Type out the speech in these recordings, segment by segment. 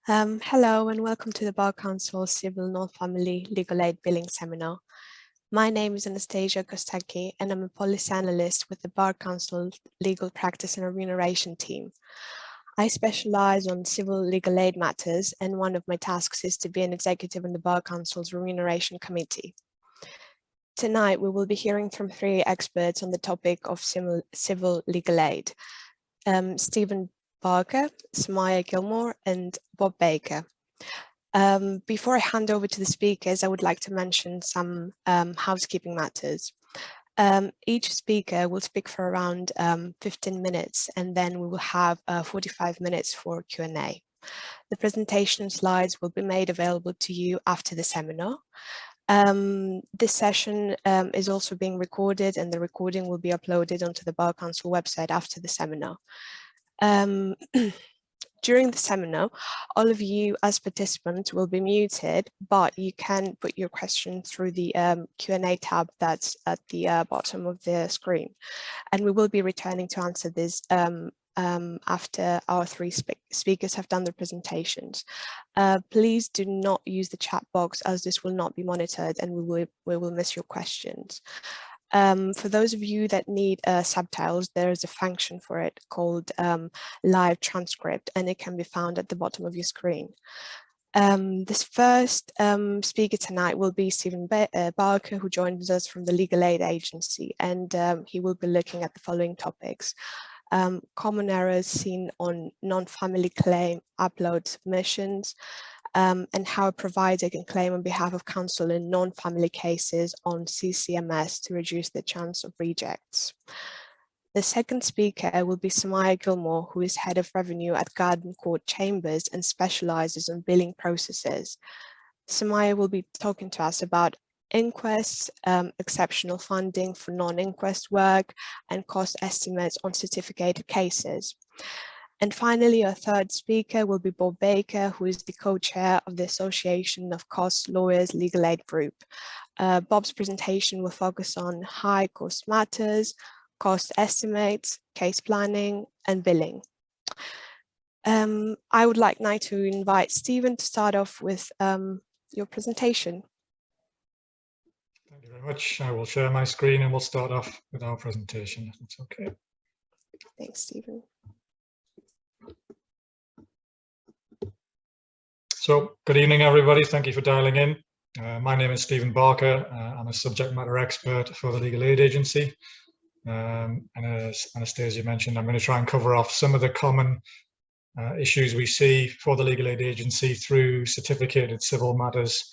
Hello and welcome to the Bar Council Civil Non-Family Legal Aid Billing Seminar. My name is Anastasia Kostaki and I'm a policy analyst with the Bar Council Legal Practice and Remuneration team. I specialize on civil legal aid matters and one of my tasks is to be an executive on the Bar Council's Remuneration Committee. Tonight we will be hearing from three experts on the topic of civil legal aid. Stephen Barker, Samaya Gilmore and Bob Baker. Before I hand over to the speakers, I would like to mention some housekeeping matters. Each speaker will speak for around 15 minutes and then we will have 45 minutes for Q&A. The presentation slides will be made available to you after the seminar. This session is also being recorded and the recording will be uploaded onto the Bar Council website after the seminar. During the seminar, all of you as participants will be muted, but you can put your question through the Q&A tab that's at the bottom of the screen. And we will be returning to answer this after our three speakers have done their presentations. Please do not use the chat box as this will not be monitored and we will miss your questions. For those of you that need subtitles, there is a function for it called live transcript and it can be found at the bottom of your screen. This first speaker tonight will be Stephen Barker, who joins us from the Legal Aid Agency, and he will be looking at the following topics. Common errors seen on non-family claim upload submissions, and how a provider can claim on behalf of counsel in non-family cases on CCMS to reduce the chance of rejects. The second speaker will be Samaya Gilmore, who is Head of Revenue at Garden Court Chambers and specializes on billing processes. Samaya will be talking to us about inquests, exceptional funding for non-inquest work, and cost estimates on certificated cases. And finally, our third speaker will be Bob Baker, who is the co-chair of the Association of Cost Lawyers Legal Aid Group. Bob's presentation will focus on high cost matters, cost estimates, case planning, and billing. I would like now to invite Stephen to start off with your presentation. Thank you very much. I will share my screen and we'll start off with our presentation, if it's okay. Thanks, Stephen. So, good evening, everybody. Thank you for dialing in. My name is Stephen Barker. I'm a subject matter expert for the Legal Aid Agency. And as Anastasia mentioned, I'm going to try and cover off some of the common issues we see for the Legal Aid Agency through certificated civil matters.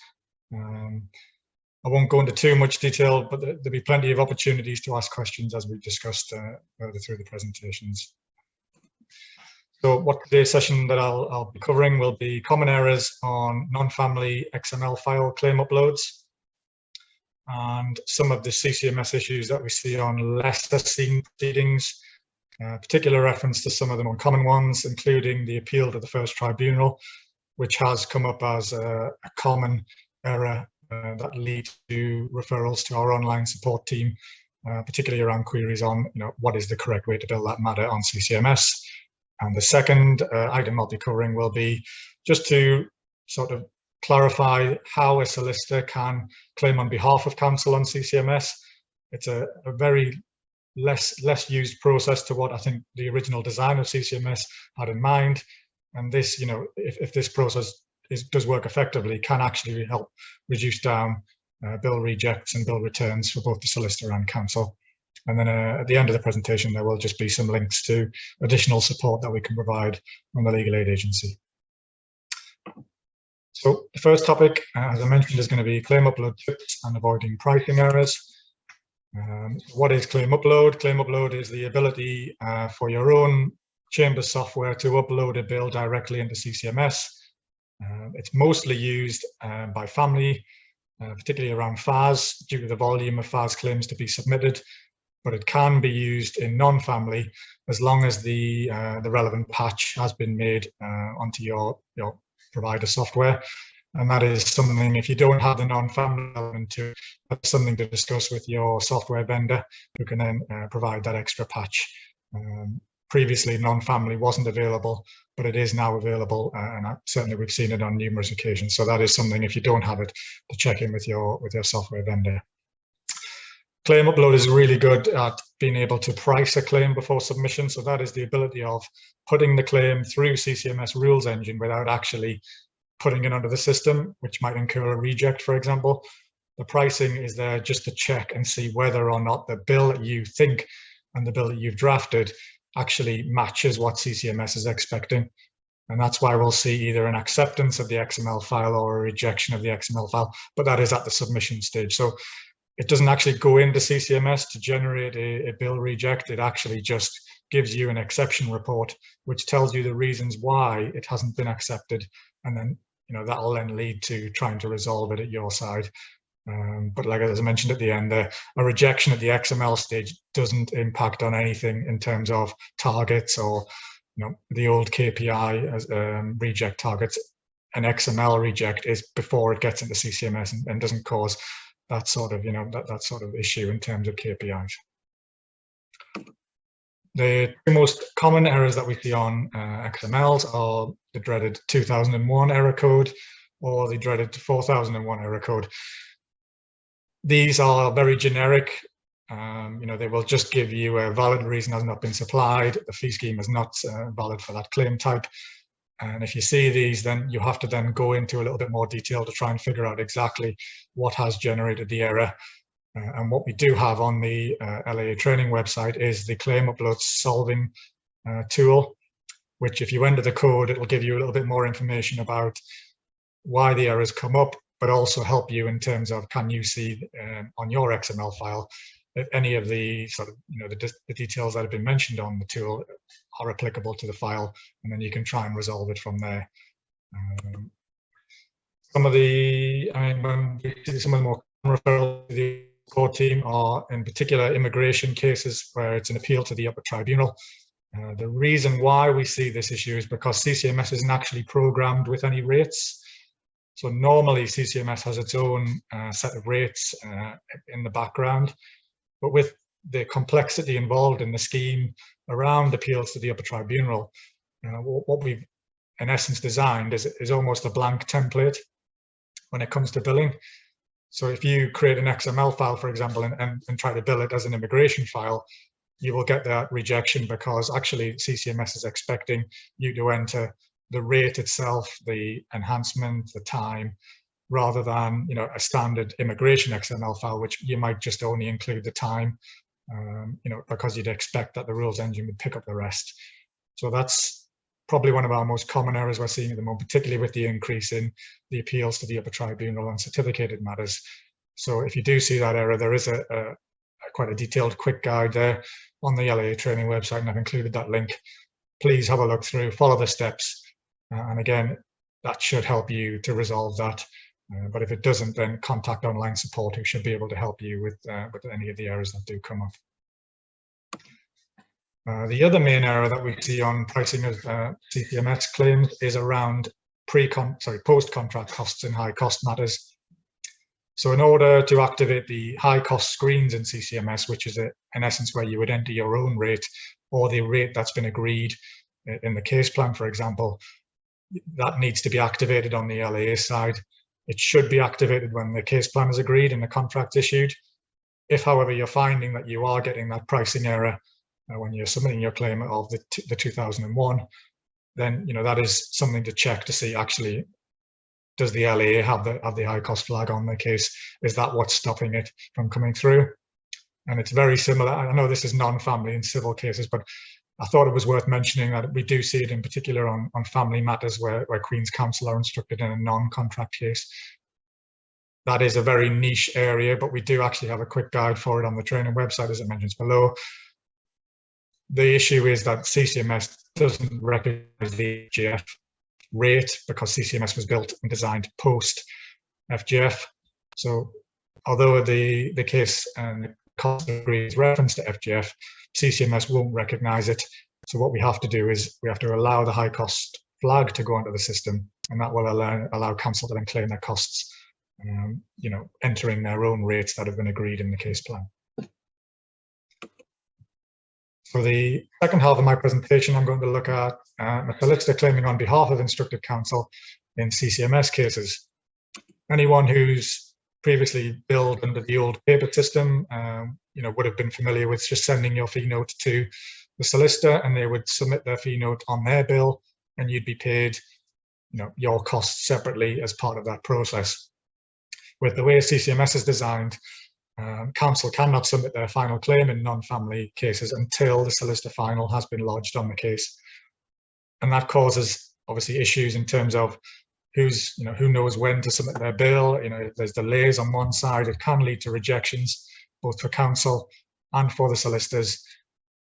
I won't go into too much detail, but there'll be plenty of opportunities to ask questions as we've discussed further through the presentations. So what today's session that I'll be covering will be common errors on non-family XML file claim uploads and some of the CCMS issues that we see on lesser seen proceedings, particular reference to some of the more common ones, including the appeal to the first tribunal, which has come up as a common error that leads to referrals to our online support team, particularly around queries on what is the correct way to bill that matter on CCMS. And the second item I'll be covering will be just to sort of clarify how a solicitor can claim on behalf of counsel on CCMS. It's a very less used process to what I think the original design of CCMS had in mind. And this, if this process does work effectively, can actually help reduce down bill rejects and bill returns for both the solicitor and counsel. And then at the end of the presentation, there will just be some links to additional support that we can provide from the Legal Aid Agency. So the first topic, as I mentioned, is going to be claim upload tips and avoiding pricing errors. What is claim upload? Claim upload is the ability for your own chamber software to upload a bill directly into CCMS. It's mostly used by family, particularly around FAS, due to the volume of FAS claims to be submitted. But it can be used in non-family as long as the relevant patch has been made onto your provider software. And that is something, if you don't have the non-family element to it, that's something to discuss with your software vendor, who can then provide that extra patch. previously non-family wasn't available, but it is now available, and certainly we've seen it on numerous occasions. So that is something, if you don't have it, to check in with your software vendor. Claim upload is really good at being able to price a claim before submission. So that is the ability of putting the claim through CCMS rules engine without actually putting it under the system, which might incur a reject, for example. The pricing is there just to check and see whether or not the bill that you think and the bill that you've drafted actually matches what CCMS is expecting. And that's why we'll see either an acceptance of the XML file or a rejection of the XML file, but that is at the submission stage. So it doesn't actually go into CCMS to generate a bill reject. It actually just gives you an exception report, which tells you the reasons why it hasn't been accepted. And then, that'll then lead to trying to resolve it at your side. But like as I mentioned at the end, a rejection at the XML stage doesn't impact on anything in terms of targets or the old KPI as reject targets. An XML reject is before it gets into CCMS and doesn't cause that sort of that sort of issue in terms of KPIs. The two most common errors that we see on XMLs are the dreaded 2001 error code or the dreaded 4001 error code. These are very generic. They will just give you a valid reason has not been supplied. The fee scheme is not valid for that claim type. And if you see these, then you have to then go into a little bit more detail to try and figure out exactly what has generated the error. And what we do have on the LAA training website is the claim upload solving tool, which if you enter the code, it will give you a little bit more information about why the errors come up, but also help you in terms of, can you see on your XML file if any of the sort of, the details that have been mentioned on the tool are applicable to the file, and then you can try and resolve it from there. Some of the more referrals to the court team are in particular immigration cases where it's an appeal to the upper tribunal. The reason why we see this issue is because CCMS isn't actually programmed with any rates. So normally CCMS has its own set of rates in the background, but with the complexity involved in the scheme around appeals to the upper tribunal, what we've in essence designed is almost a blank template when it comes to billing. So if you create an XML file, for example, and try to bill it as an immigration file, you will get that rejection because actually CCMS is expecting you to enter the rate itself, the enhancement, the time, rather than a standard immigration XML file, which you might just only include the time, because you'd expect that the rules engine would pick up the rest. So that's probably one of our most common errors we're seeing at the moment, particularly with the increase in the appeals to the upper tribunal on certificated matters. So if you do see that error, there is quite a detailed quick guide there on the LAA training website, and I've included that link. Please have a look through, follow the steps, and again, that should help you to resolve that. But if it doesn't, then contact online support, who should be able to help you with any of the errors that do come up. The other main error that we see on pricing of CCMS claims is around post-contract costs in high cost matters. So in order to activate the high cost screens in CCMS, which is in essence where you would enter your own rate or the rate that's been agreed in the case plan, for example, that needs to be activated on the LAA side. It should be activated when the case plan is agreed and the contract issued. If, however, you're finding that you are getting that pricing error when you're submitting your claim of the 2001, then that is something to check to see actually, does the LAA have the high cost flag on the case? Is that what's stopping it from coming through? And it's very similar. I know this is non-family in civil cases, but I thought it was worth mentioning that we do see it in particular on family matters where Queen's Counsel are instructed in a non-contract case. That is a very niche area, but we do actually have a quick guide for it on the training website, as it mentions below. The issue is that CCMS doesn't recognize the FGF rate because CCMS was built and designed post FGF. So although the case and the cost agrees reference to FGF, CCMS won't recognize it. So what we have to do is we have to allow the high cost flag to go onto the system, and that will allow Counsel to then claim their costs, entering their own rates that have been agreed in the case plan. For the second half of my presentation, I'm going to look at a solicitor claiming on behalf of instructed counsel in CCMS cases. Anyone who's previously billed under the old paper system, would have been familiar with just sending your fee note to the solicitor, and they would submit their fee note on their bill, and you'd be paid, your costs separately as part of that process. With the way CCMS is designed, counsel cannot submit their final claim in non-family cases until the solicitor final has been lodged on the case, and that causes obviously issues in terms of who knows when to submit their bill. If there's delays on one side, it can lead to rejections both for counsel and for the solicitors.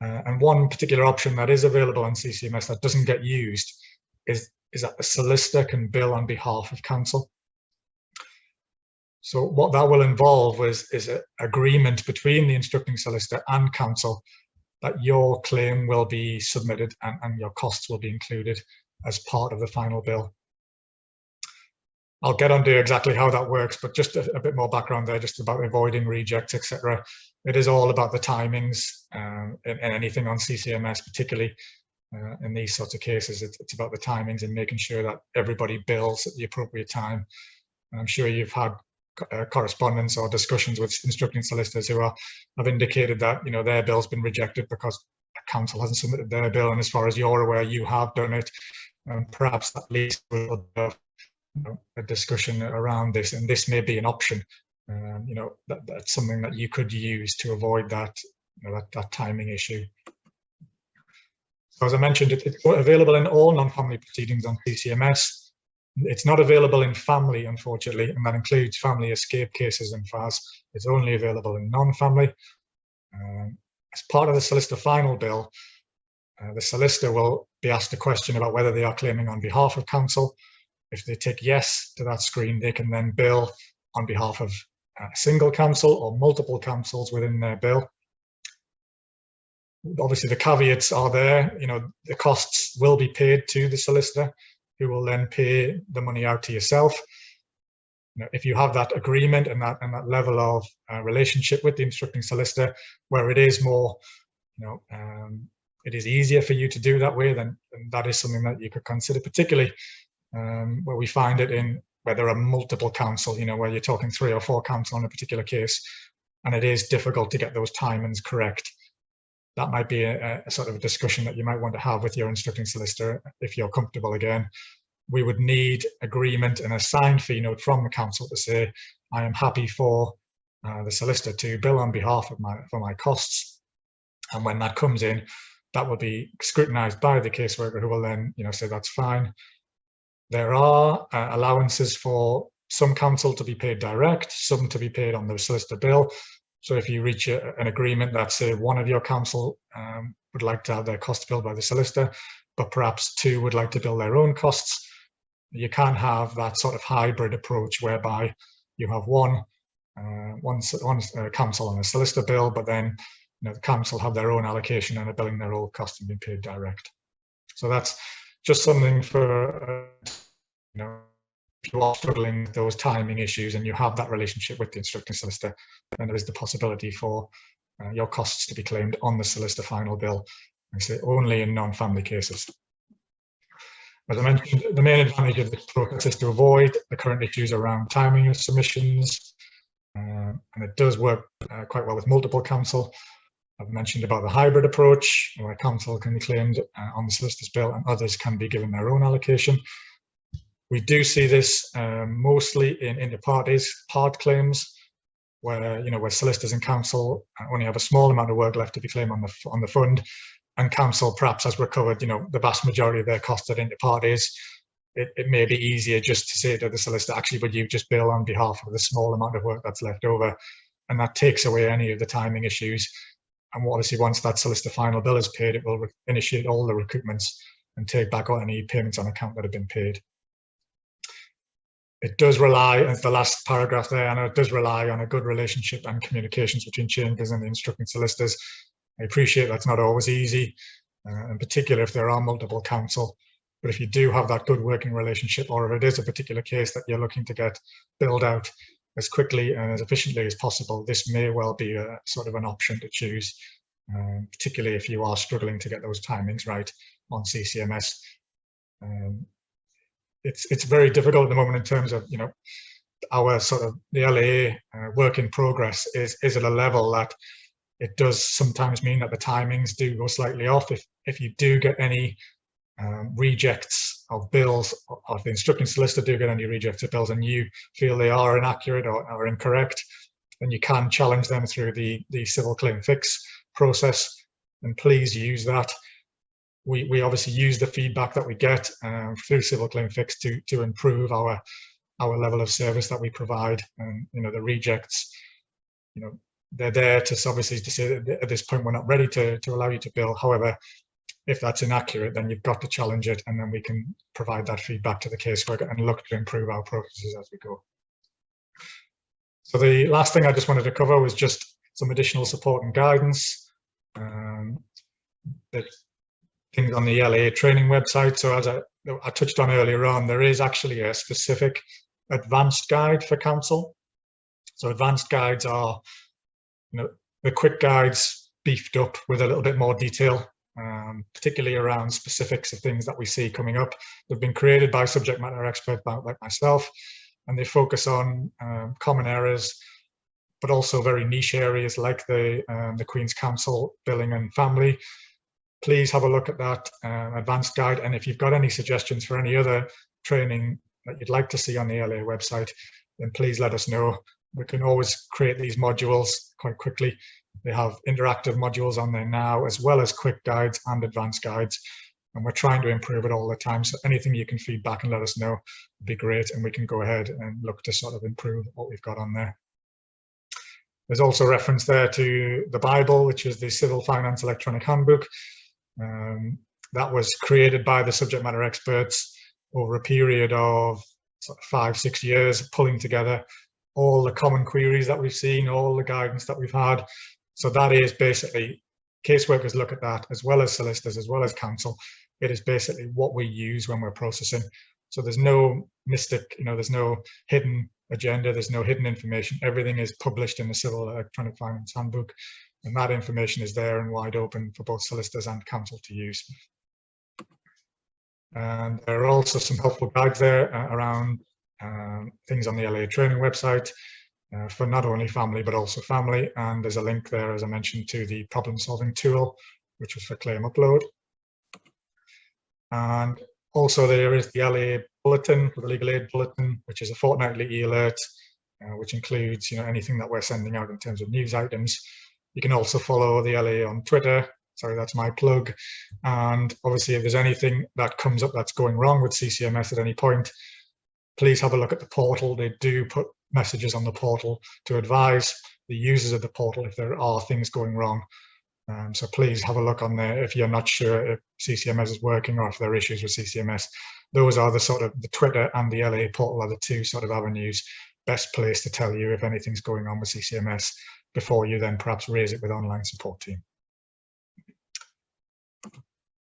And one particular option that is available on CCMS that doesn't get used is that the solicitor can bill on behalf of counsel. So what that will involve is an agreement between the instructing solicitor and counsel that your claim will be submitted and your costs will be included as part of the final bill. I'll get onto exactly how that works, but just a bit more background there, just about avoiding rejects, etc. It is all about the timings and anything on CCMS, particularly in these sorts of cases. It's about the timings and making sure that everybody bills at the appropriate time. And I'm sure you've had correspondence or discussions with instructing solicitors who have indicated that their bill's been rejected because counsel hasn't submitted their bill, and as far as you're aware, you have done it. Perhaps that leads to a discussion around this, and this may be an option. That's something that you could use to avoid that that timing issue. So as I mentioned, it's available in all non-family proceedings on CCMS. It's not available in family, unfortunately, and that includes family escape cases and FAS. It's only available in non-family. As part of the solicitor final bill, the solicitor will be asked a question about whether they are claiming on behalf of counsel. If they tick yes to that screen, they can then bill on behalf of a single counsel or multiple counsels within their bill. Obviously, the caveats are there. The costs will be paid to the solicitor, who will then pay the money out to yourself. If you have that agreement and that level of relationship with the instructing solicitor, where it is more, it is easier for you to do that way, then that is something that you could consider, particularly where we find it in where there are multiple counsel, where you're talking 3 or 4 counsel on a particular case, and it is difficult to get those timings correct. That might be a sort of a discussion that you might want to have with your instructing solicitor if you're comfortable. Again, we would need agreement and a signed fee note from the counsel to say, I am happy for the solicitor to bill on behalf of my costs. And when that comes in, that will be scrutinized by the caseworker, who will then say that's fine. There are allowances for some counsel to be paid direct, some to be paid on the solicitor bill. So if you reach an agreement that, say, one of your counsel would like to have their costs billed by the solicitor, but perhaps 2 would like to bill their own costs, you can have that sort of hybrid approach whereby you have one counsel on a solicitor bill, but then the counsel have their own allocation and are billing their own costs and being paid direct. So that's just something for if you are struggling with those timing issues and you have that relationship with the instructing solicitor, then there is the possibility for your costs to be claimed on the solicitor final bill, I say only in non-family cases. As I mentioned, the main advantage of this process is to avoid the current issues around timing of submissions, and it does work quite well with multiple counsel. I've mentioned about the hybrid approach, where counsel can be claimed on the solicitor's bill and others can be given their own allocation. We do see this mostly in inter-parties part claims, where where solicitors and counsel only have a small amount of work left to be claimed on the fund, and counsel perhaps has recovered the vast majority of their costs at inter-parties. It may be easier just to say to the solicitor, actually, would you just bill on behalf of the small amount of work that's left over, and that takes away any of the timing issues. And obviously, once that solicitor final bill is paid, it will initiate all the recoupments and take back on any payments on account that have been paid. It does rely, as the last paragraph there, and it does rely on a good relationship and communications between chambers and the instructing solicitors. I appreciate that's not always easy, in particular if there are multiple counsel. But if you do have that good working relationship, or if it is a particular case that you're looking to get billed out as quickly and as efficiently as possible, this may well be a sort of an option to choose. particularly if you are struggling to get those timings right on CCMS. It's very difficult at the moment in terms of, our sort of the LA work in progress is at a level that it does sometimes mean that the timings do go slightly off. If you do get any rejects of bills, or if the instructing solicitor do get any rejects of bills and you feel they are inaccurate or incorrect, then you can challenge them through the civil claim fix process, and please use that. We obviously use the feedback that we get through civil claim fix to improve our level of service that we provide. And the rejects, they're there to obviously to say that at this point we're not ready to allow you to bill. However, if that's inaccurate, then you've got to challenge it, and then we can provide that feedback to the caseworker and look to improve our processes as we go. So the last thing I just wanted to cover was just some additional support and guidance. Things on the LA training website. So as I touched on earlier on, there is actually a specific advanced guide for counsel. So advanced guides are, the quick guides beefed up with a little bit more detail, particularly around specifics of things that we see coming up. They've been created by subject matter experts like myself, and they focus on common errors, but also very niche areas like the Queen's Counsel, billing and family. Please have a look at that advanced guide, and if you've got any suggestions for any other training that you'd like to see on the LA website, then please let us know. We can always create these modules quite quickly. They have interactive modules on there now, as well as quick guides and advanced guides, and we're trying to improve it all the time. So anything you can feedback and let us know would be great, and we can go ahead and look to sort of improve what we've got on there. There's also reference there to the Bible, which is the Civil Finance Electronic Handbook. That was created by the subject matter experts over a period of sort of 5-6 years, pulling together all the common queries that we've seen, all the guidance that we've had. So that is basically, caseworkers look at that, as well as solicitors, as well as counsel. It is basically what we use when we're processing. So there's no mystic, there's no hidden agenda, there's no hidden information. Everything is published in the Civil Electronic Finance Handbook, and that information is there and wide open for both solicitors and counsel to use. And there are also some helpful guides there around things on the LA training website for not only family but also family. And there's a link there, as I mentioned, to the problem solving tool, which was for claim upload. And also there is the LA bulletin, the legal aid bulletin, which is a fortnightly e-alert, which includes anything that we're sending out in terms of news items. You can also follow the LA on Twitter. Sorry, that's my plug. And obviously, if there's anything that comes up that's going wrong with CCMS at any point, please have a look at the portal. They do put messages on the portal to advise the users of the portal if there are things going wrong. So please have a look on there if you're not sure if CCMS is working or if there are issues with CCMS. Those are the Twitter and the LA portal are the two sort of avenues best placed to tell you if anything's going on with CCMS before you then perhaps raise it with online support team.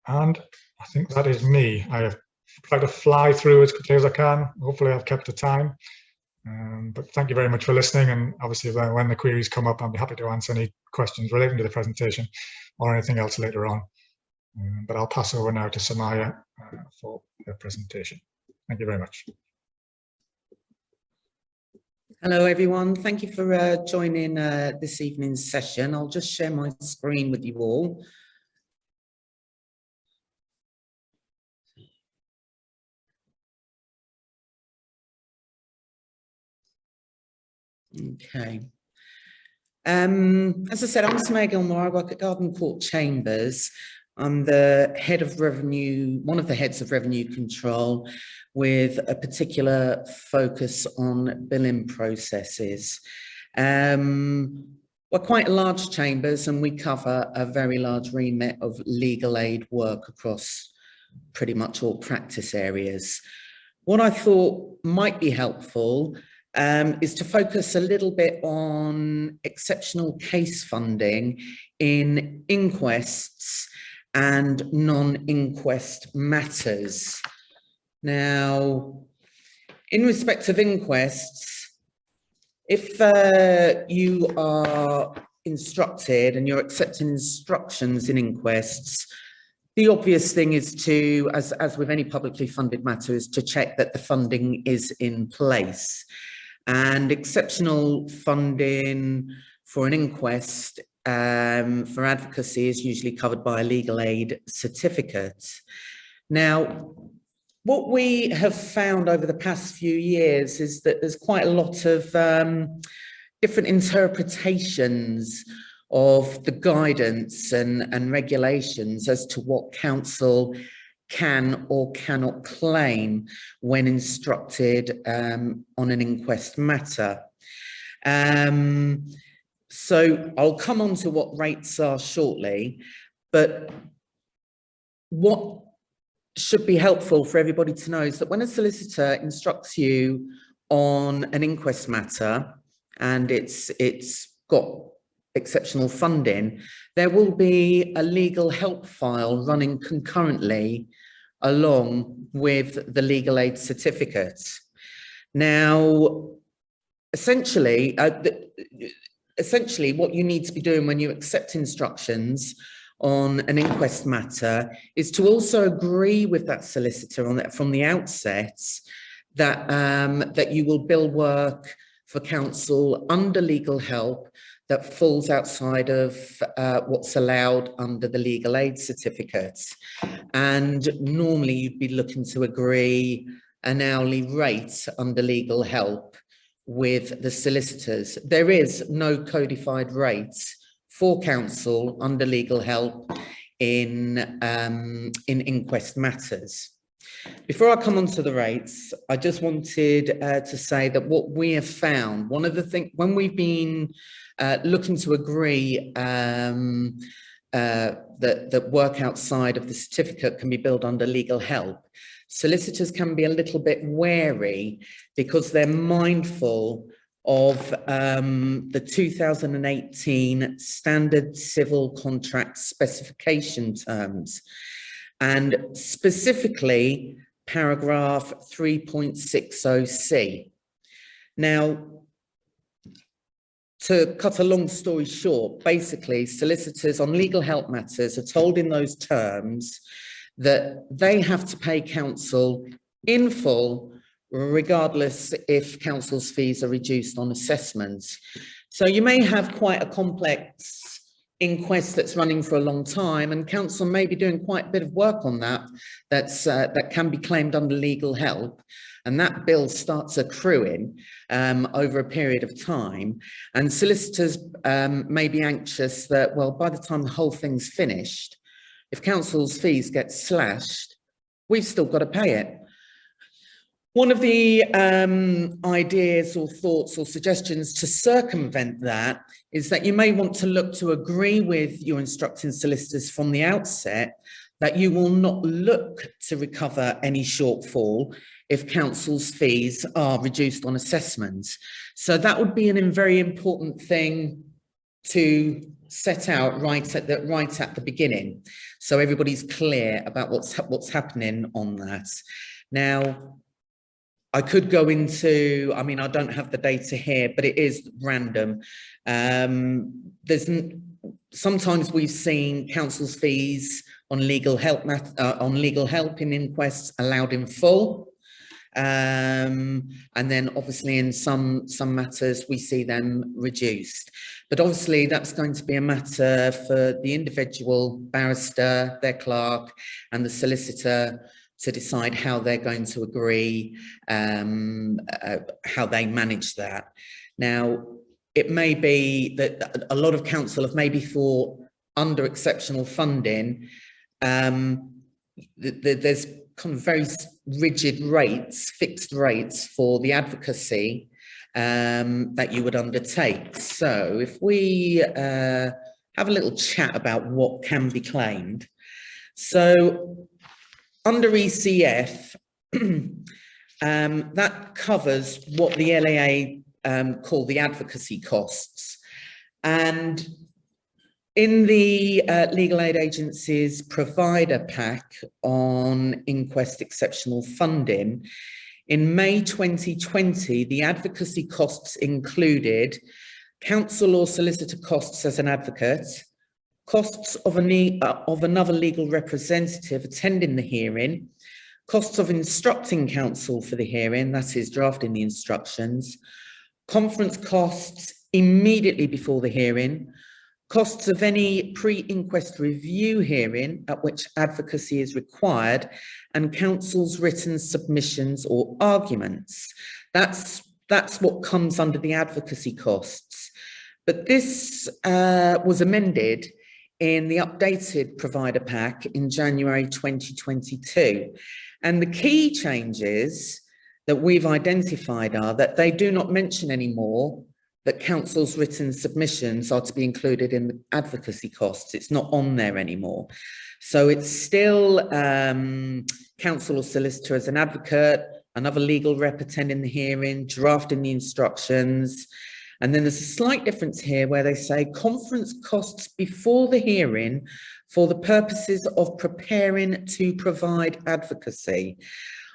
And I think that is me. I have tried to fly through as quickly as I can. Hopefully I've kept the time. But thank you very much for listening. And obviously when the queries come up, I'll be happy to answer any questions relating to the presentation or anything else later on. But I'll pass over now to Samaya for the presentation. Thank you very much. Hello, everyone. Thank you for joining this evening's session. I'll just share my screen with you all. Okay. As I said, I'm Samaya Gilmore. I work at Garden Court Chambers. I'm the head of revenue, one of the heads of revenue control, with a particular focus on billing processes. We're quite large chambers and we cover a very large remit of legal aid work across pretty much all practice areas. What I thought might be helpful is to focus a little bit on exceptional case funding in inquests and non-inquest matters. Now, in respect of inquests, if you are instructed and you're accepting instructions in inquests, the obvious thing is to, as with any publicly funded matter, is to check that the funding is in place. And exceptional funding for an inquest for advocacy is usually covered by a legal aid certificate. Now, what we have found over the past few years is that there's quite a lot of different interpretations of the guidance and regulations as to what counsel can or cannot claim when instructed on an inquest matter. So I'll come on to what rates are shortly, but what should be helpful for everybody to know is that when a solicitor instructs you on an inquest matter and it's got exceptional funding, there will be a legal help file running concurrently along with the legal aid certificate. Now, essentially what you need to be doing when you accept instructions on an inquest matter is to also agree with that solicitor on that from the outset that that you will bill work for counsel under legal help that falls outside of what's allowed under the legal aid certificates. And normally you'd be looking to agree an hourly rate under legal help with the solicitors. There is no codified rates for counsel under legal help in inquest matters. Before I come on to the rates, I just wanted to say that what we have found, one of the things, when we've been looking to agree that work outside of the certificate can be billed under legal help, solicitors can be a little bit wary because they're mindful of the 2018 Standard Civil Contract Specification Terms, and specifically paragraph 3.60C. Now, to cut a long story short, basically solicitors on legal help matters are told in those terms that they have to pay counsel in full, regardless if counsel's fees are reduced on assessments. So you may have quite a complex inquest that's running for a long time, and counsel may be doing quite a bit of work on that that can be claimed under legal help, and that bill starts accruing over a period of time, and solicitors may be anxious that, well, by the time the whole thing's finished, if counsel's fees get slashed, we've still got to pay it. One of the ideas or thoughts or suggestions to circumvent that is that you may want to look to agree with your instructing solicitors from the outset that you will not look to recover any shortfall if counsel's fees are reduced on assessments. So that would be a very important thing to set out right at the beginning, so everybody's clear about what's happening on that. Now, I could go into, I mean, I don't have the data here, but it is random. Sometimes we've seen counsel's fees on legal help in inquests allowed in full. And then obviously in some matters we see them reduced. But obviously that's going to be a matter for the individual barrister, their clerk, and the solicitor to decide how they're going to agree, how they manage that. Now, it may be that a lot of counsel have maybe thought under exceptional funding, there's kind of very rigid rates, fixed rates for the advocacy that you would undertake. So if we have a little chat about what can be claimed. So under ECF, that covers what the LAA call the advocacy costs. And in the Legal Aid Agency's provider pack on inquest exceptional funding, in May 2020, the advocacy costs included counsel or solicitor costs as an advocate, costs of another legal representative attending the hearing, costs of instructing counsel for the hearing, that is drafting the instructions, conference costs immediately before the hearing, costs of any pre-inquest review hearing at which advocacy is required, and counsel's written submissions or arguments. That's what comes under the advocacy costs. But this was amended in the updated provider pack in January 2022. And the key changes that we've identified are that they do not mention anymore that counsel's written submissions are to be included in the advocacy costs. It's not on there anymore. So it's still counsel or solicitor as an advocate, another legal rep attending the hearing, drafting the instructions. And then there's a slight difference here where they say conference costs before the hearing for the purposes of preparing to provide advocacy.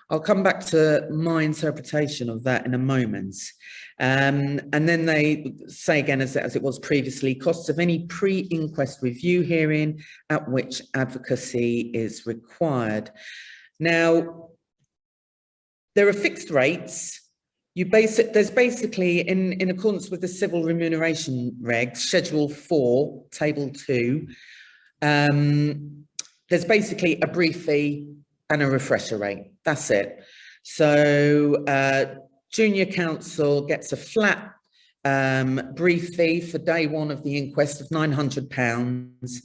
I'll come back to my interpretation of that in a moment. And then they say again, as it was previously, costs of any pre-inquest review hearing at which advocacy is required. Now, there are fixed rates. There's basically, in accordance with the civil remuneration regs, Schedule 4, Table 2, there's basically a brief fee and a refresher rate. That's it. So junior counsel gets a flat brief fee for day one of the inquest of £900,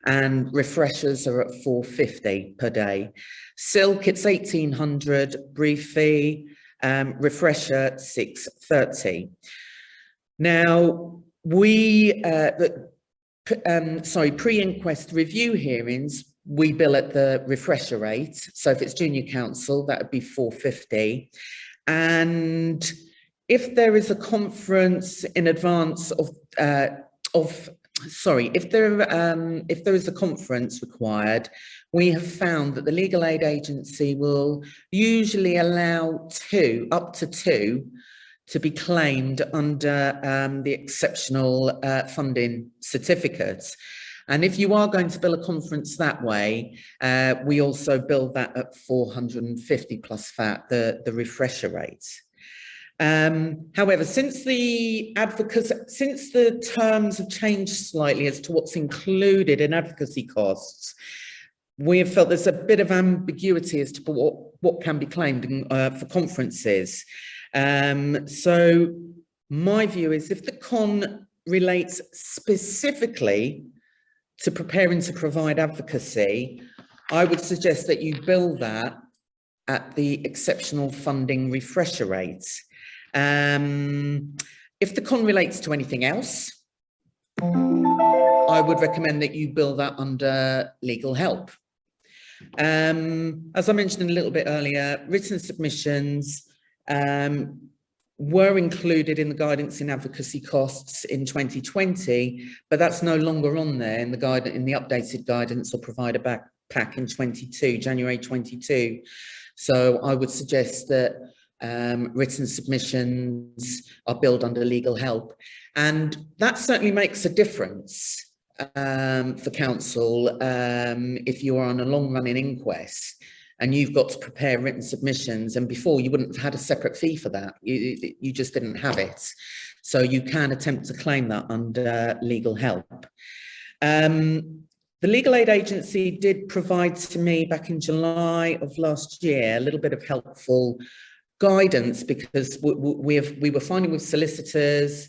and refreshers are at £450 per day. Silk, it's £1,800 brief fee, refresher £630. Now pre-inquest review hearings, we bill at the refresher rate. So if it's junior counsel, that would be £450. And if there is a conference in advance if there is a conference required, we have found that the legal aid agency will usually allow up to two to be claimed under the exceptional funding certificates. And if you are going to bill a conference that way, we also bill that at £450 plus VAT, the refresher rate. However, since the terms have changed slightly as to what's included in advocacy costs, we have felt there's a bit of ambiguity as to what can be claimed for conferences. So my view is if the con relates specifically to preparing to provide advocacy, I would suggest that you bill that at the exceptional funding refresher rate. If the con relates to anything else, I would recommend that you bill that under legal help. As I mentioned a little bit earlier, written submissions were included in the guidance in advocacy costs in 2020, but that's no longer on there in the updated guidance or provider pack in January 22. So I would suggest that written submissions are billed under legal help, and that certainly makes a difference for counsel if you are on a long-running inquest and you've got to prepare written submissions, and before you wouldn't have had a separate fee for that. You just didn't have it. So you can attempt to claim that under legal help. The legal aid agency did provide to me back in July of last year a little bit of helpful guidance, because we were finding with solicitors,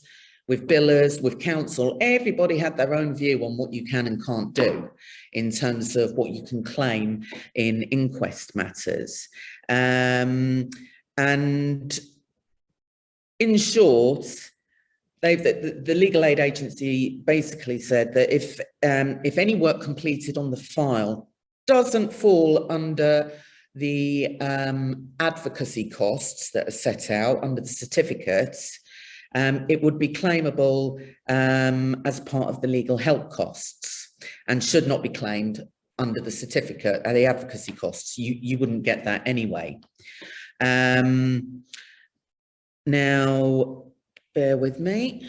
with billers, with counsel, everybody had their own view on what you can and can't do in terms of what you can claim in inquest matters. And in short, the legal aid agency basically said that if any work completed on the file doesn't fall under the advocacy costs that are set out under the certificates, it would be claimable as part of the legal help costs and should not be claimed under the certificate and the advocacy costs. You wouldn't get that anyway. Now, bear with me.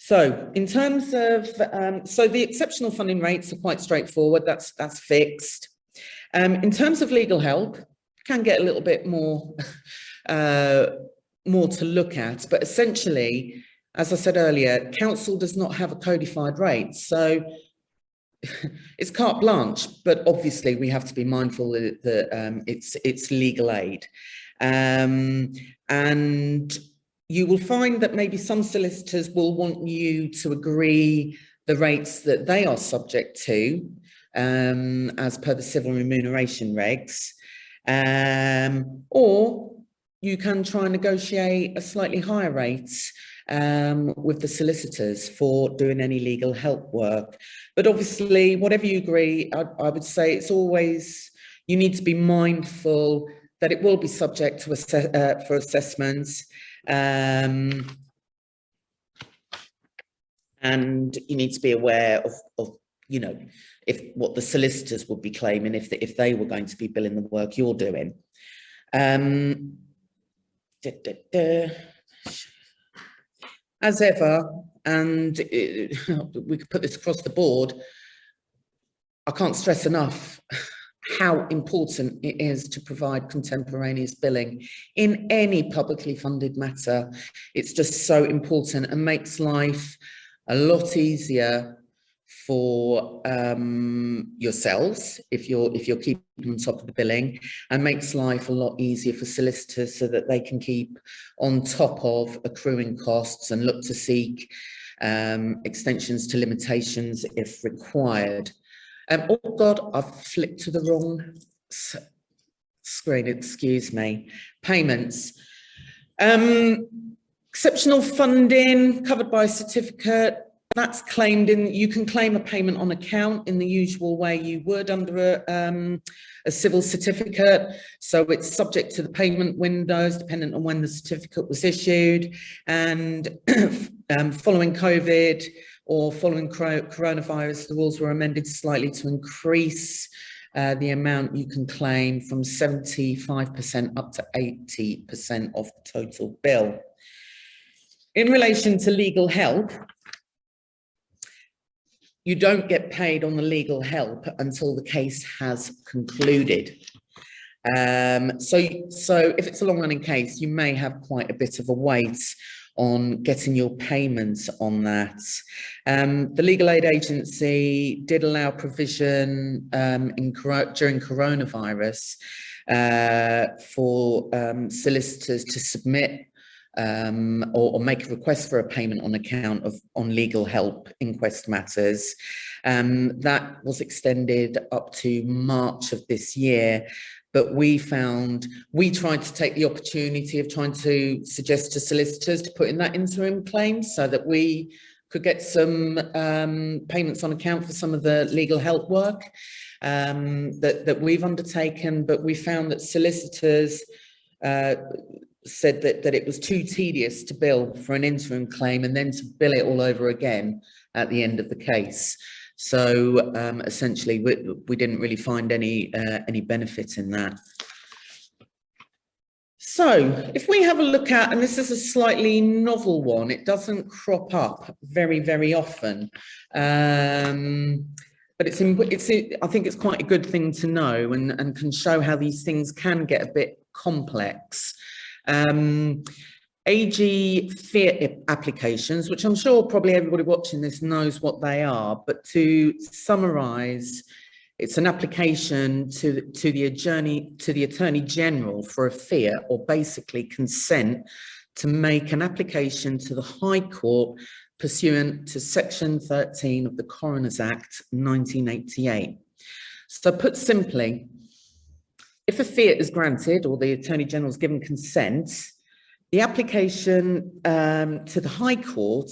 So in terms of, so the exceptional funding rates are quite straightforward, that's fixed. In terms of legal help, can get a little bit more, more to look at, but essentially, as I said earlier, council does not have a codified rate. So it's carte blanche, but obviously we have to be mindful that it's legal aid. And you will find that maybe some solicitors will want you to agree the rates that they are subject to, as per the civil remuneration regs, or you can try and negotiate a slightly higher rate with the solicitors for doing any legal help work. But obviously, whatever you agree, I would say it's always, you need to be mindful that it will be subject to for assessments. And you need to be aware of you know, if what the solicitors would be claiming if they were going to be billing the work you're doing. As ever, and we could put this across the board, I can't stress enough how important it is to provide contemporaneous billing in any publicly funded matter. It's just so important and makes life a lot easier for yourselves if you're keeping on top of the billing, and makes life a lot easier for solicitors so that they can keep on top of accruing costs and look to seek extensions to limitations if required. Oh God, I've flipped to the wrong screen, excuse me. Payments. Exceptional funding covered by a certificate. That's claimed in, you can claim a payment on account in the usual way you would under a civil certificate. So it's subject to the payment windows, dependent on when the certificate was issued. And following COVID or following coronavirus, the rules were amended slightly to increase the amount you can claim from 75% up to 80% of the total bill. In relation to legal help, you don't get paid on the legal help until the case has concluded. So if it's a long-running case, you may have quite a bit of a wait on getting your payments on that. The legal aid agency did allow provision during coronavirus for solicitors to submit or make a request for a payment on account on legal help inquest matters. That was extended up to March of this year. But we tried to take the opportunity of trying to suggest to solicitors to put in that interim claim so that we could get some payments on account for some of the legal help work that we've undertaken. But we found that solicitors said that it was too tedious to bill for an interim claim and then to bill it all over again at the end of the case. So essentially, we didn't really find any benefit in that. So if we have a look at, and this is a slightly novel one, it doesn't crop up very, very often, but I think it's quite a good thing to know and can show how these things can get a bit complex. AG fear applications, which I'm sure probably everybody watching this knows what they are, but to summarise, it's an application to the Attorney General for a fear, or basically consent to make an application to the High Court pursuant to Section 13 of the Coroners Act 1988. So put simply, if a fiat is granted or the Attorney General is given consent, the application to the High Court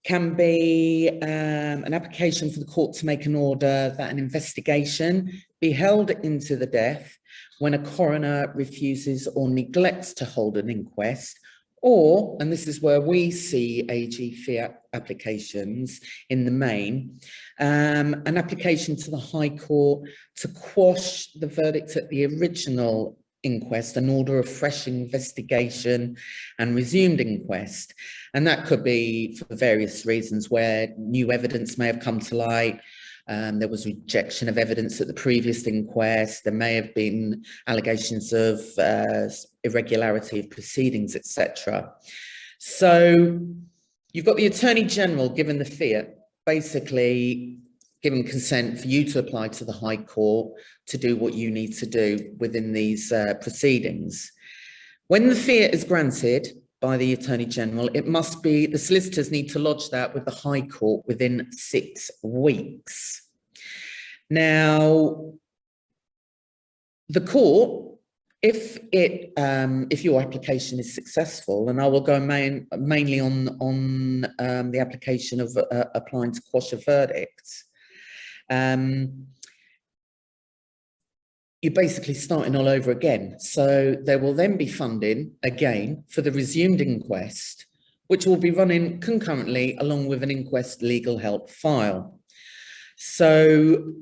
can be an application for the court to make an order that an investigation be held into the death when a coroner refuses or neglects to hold an inquest, or, and this is where we see AG fiat applications in the main, an application to the High Court to quash the verdict at the original inquest an order of fresh investigation and resumed inquest. And that could be for various reasons, where new evidence may have come to light. There was rejection of evidence at the previous inquest. There may have been allegations of irregularity of proceedings, etc. So you've got the Attorney General given the fiat, basically giving consent for you to apply to the High Court to do what you need to do within these proceedings. When the fiat is granted by the Attorney General, it must be, the solicitors need to lodge that with the High Court within 6 weeks. Now, the court, if your application is successful, and I will go mainly on the application of applying to quash a verdict, you're basically starting all over again. So there will then be funding again for the resumed inquest, which will be running concurrently along with an inquest legal help file. So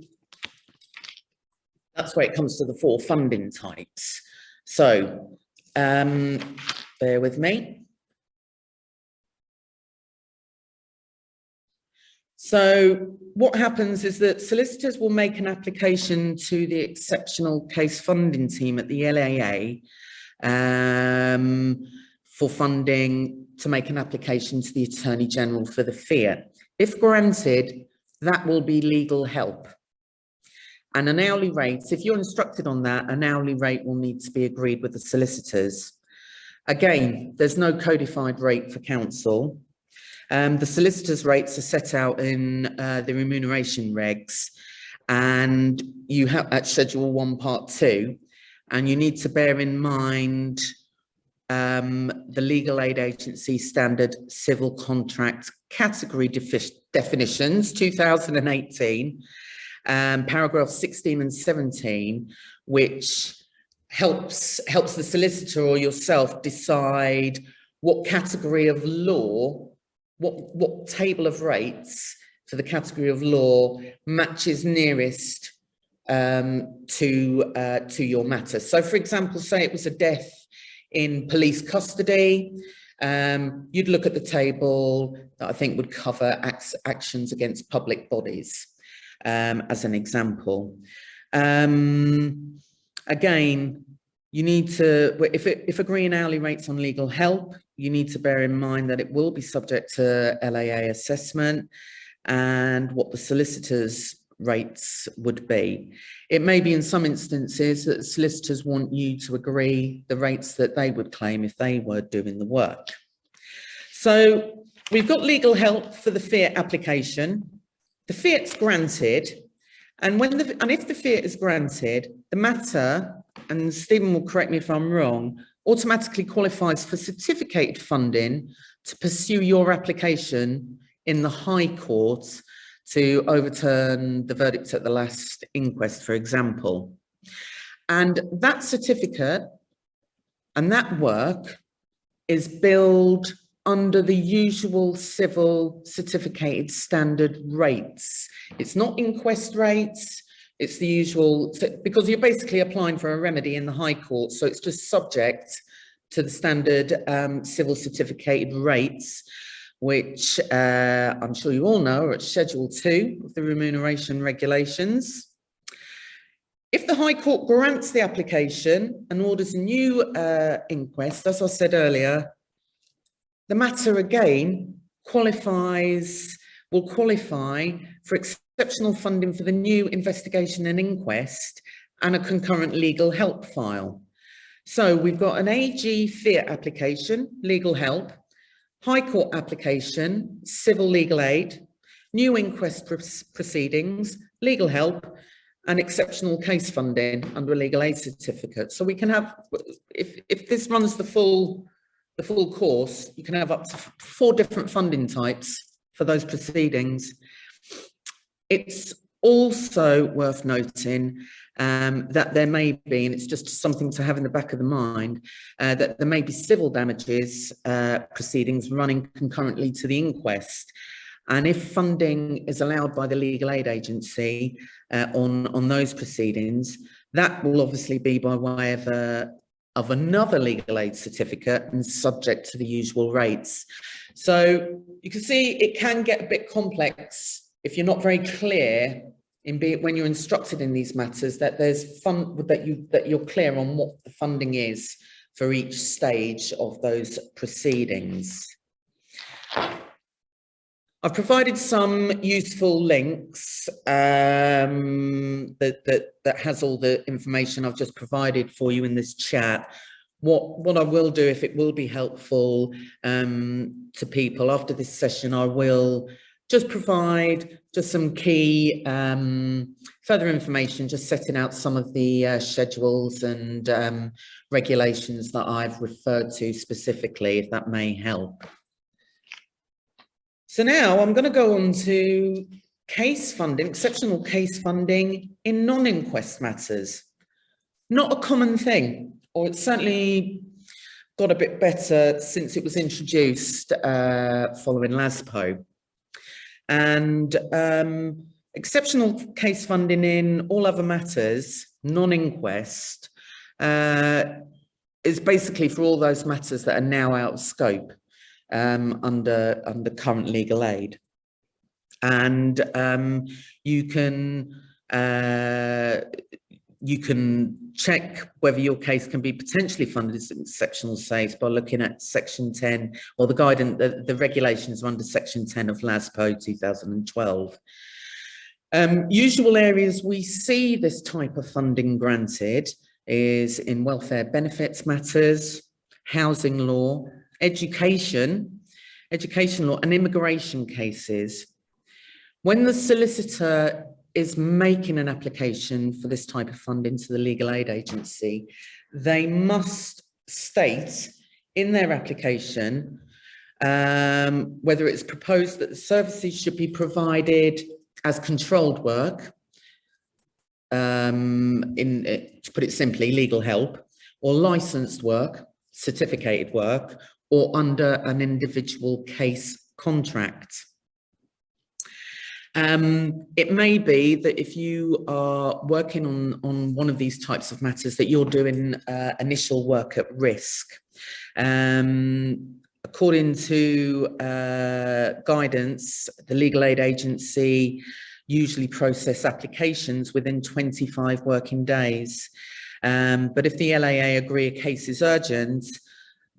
that's where it comes to the 4 funding types. So bear with me. So what happens is that solicitors will make an application to the exceptional case funding team at the LAA for funding to make an application to the Attorney General for the fiat. If granted, that will be legal help. And an hourly rate, if you're instructed on that, an hourly rate will need to be agreed with the solicitors. Again, there's no codified rate for counsel. The solicitors' rates are set out in the remuneration regs, and you have at Schedule 1, Part 2, and you need to bear in mind the Legal Aid Agency Standard Civil Contract Category Definitions, 2018, paragraphs 16 and 17, which helps the solicitor or yourself decide what category of law, what table of rates for the category of law matches nearest to your matter. So, for example, say it was a death in police custody, you'd look at the table that I think would cover actions against public bodies, as an example. Again, you need to, if agreeing hourly rates on legal help, you need to bear in mind that it will be subject to LAA assessment and what the solicitor's rates would be. It may be in some instances that solicitors want you to agree the rates that they would claim if they were doing the work. So we've got legal help for the fiat application. The fiat's granted, and if the fiat is granted, the matter, and Stephen will correct me if I'm wrong, automatically qualifies for certificated funding to pursue your application in the High Court to overturn the verdict at the last inquest, for example. And that certificate and that work is billed under the usual civil certificated standard rates. It's not inquest rates, it's the usual, because you're basically applying for a remedy in the High Court, so it's just subject to the standard civil certificated rates, which I'm sure you all know are at Schedule 2 of the remuneration regulations. If the High Court grants the application and orders a new inquest, as I said earlier, the matter again will qualify for exceptional funding for the new investigation and inquest and a concurrent legal help file. So we've got an AG fiat application, legal help, High Court application, civil legal aid, new inquest proceedings, legal help, and exceptional case funding under a legal aid certificate. So we can have, if this runs the full course, you can have up to 4 different funding types for those proceedings. It's also worth noting that there may be, and it's just something to have in the back of the mind, that there may be civil damages proceedings running concurrently to the inquest. And if funding is allowed by the legal aid agency on those proceedings, That will obviously be by way of another legal aid certificate and subject to the usual rates. So you can see it can get a bit complex if you're not very clear when you're instructed in these matters, that there's that you're clear on what the funding is for each stage of those proceedings. I've provided some useful links that has all the information I've just provided for you in this chat. What I will do, if it will be helpful to people after this session, I will just provide just some key further information, just setting out some of the schedules and regulations that I've referred to specifically, if that may help. So now I'm going to go on to case funding, exceptional case funding in non-inquest matters. Not a common thing, or it's certainly got a bit better since it was introduced following LASPO. And exceptional case funding in all other matters, non-inquest, is basically for all those matters that are now out of scope under current legal aid. And you can check whether your case can be potentially funded as an exceptional stage by looking at Section 10, or the guidance, the regulations are under Section 10 of LASPO 2012. Usual areas we see this type of funding granted is in welfare benefits matters, housing law, education law, and immigration cases. When the solicitor is making an application for this type of funding to the legal aid agency, they must state in their application whether it's proposed that the services should be provided as controlled work, to put it simply, legal help, or licensed work, certificated work, or under an individual case contract. It may be that if you are working on one of these types of matters, that you're doing initial work at risk. According to guidance, the legal aid agency usually process applications within 25 working days. But if the LAA agree a case is urgent,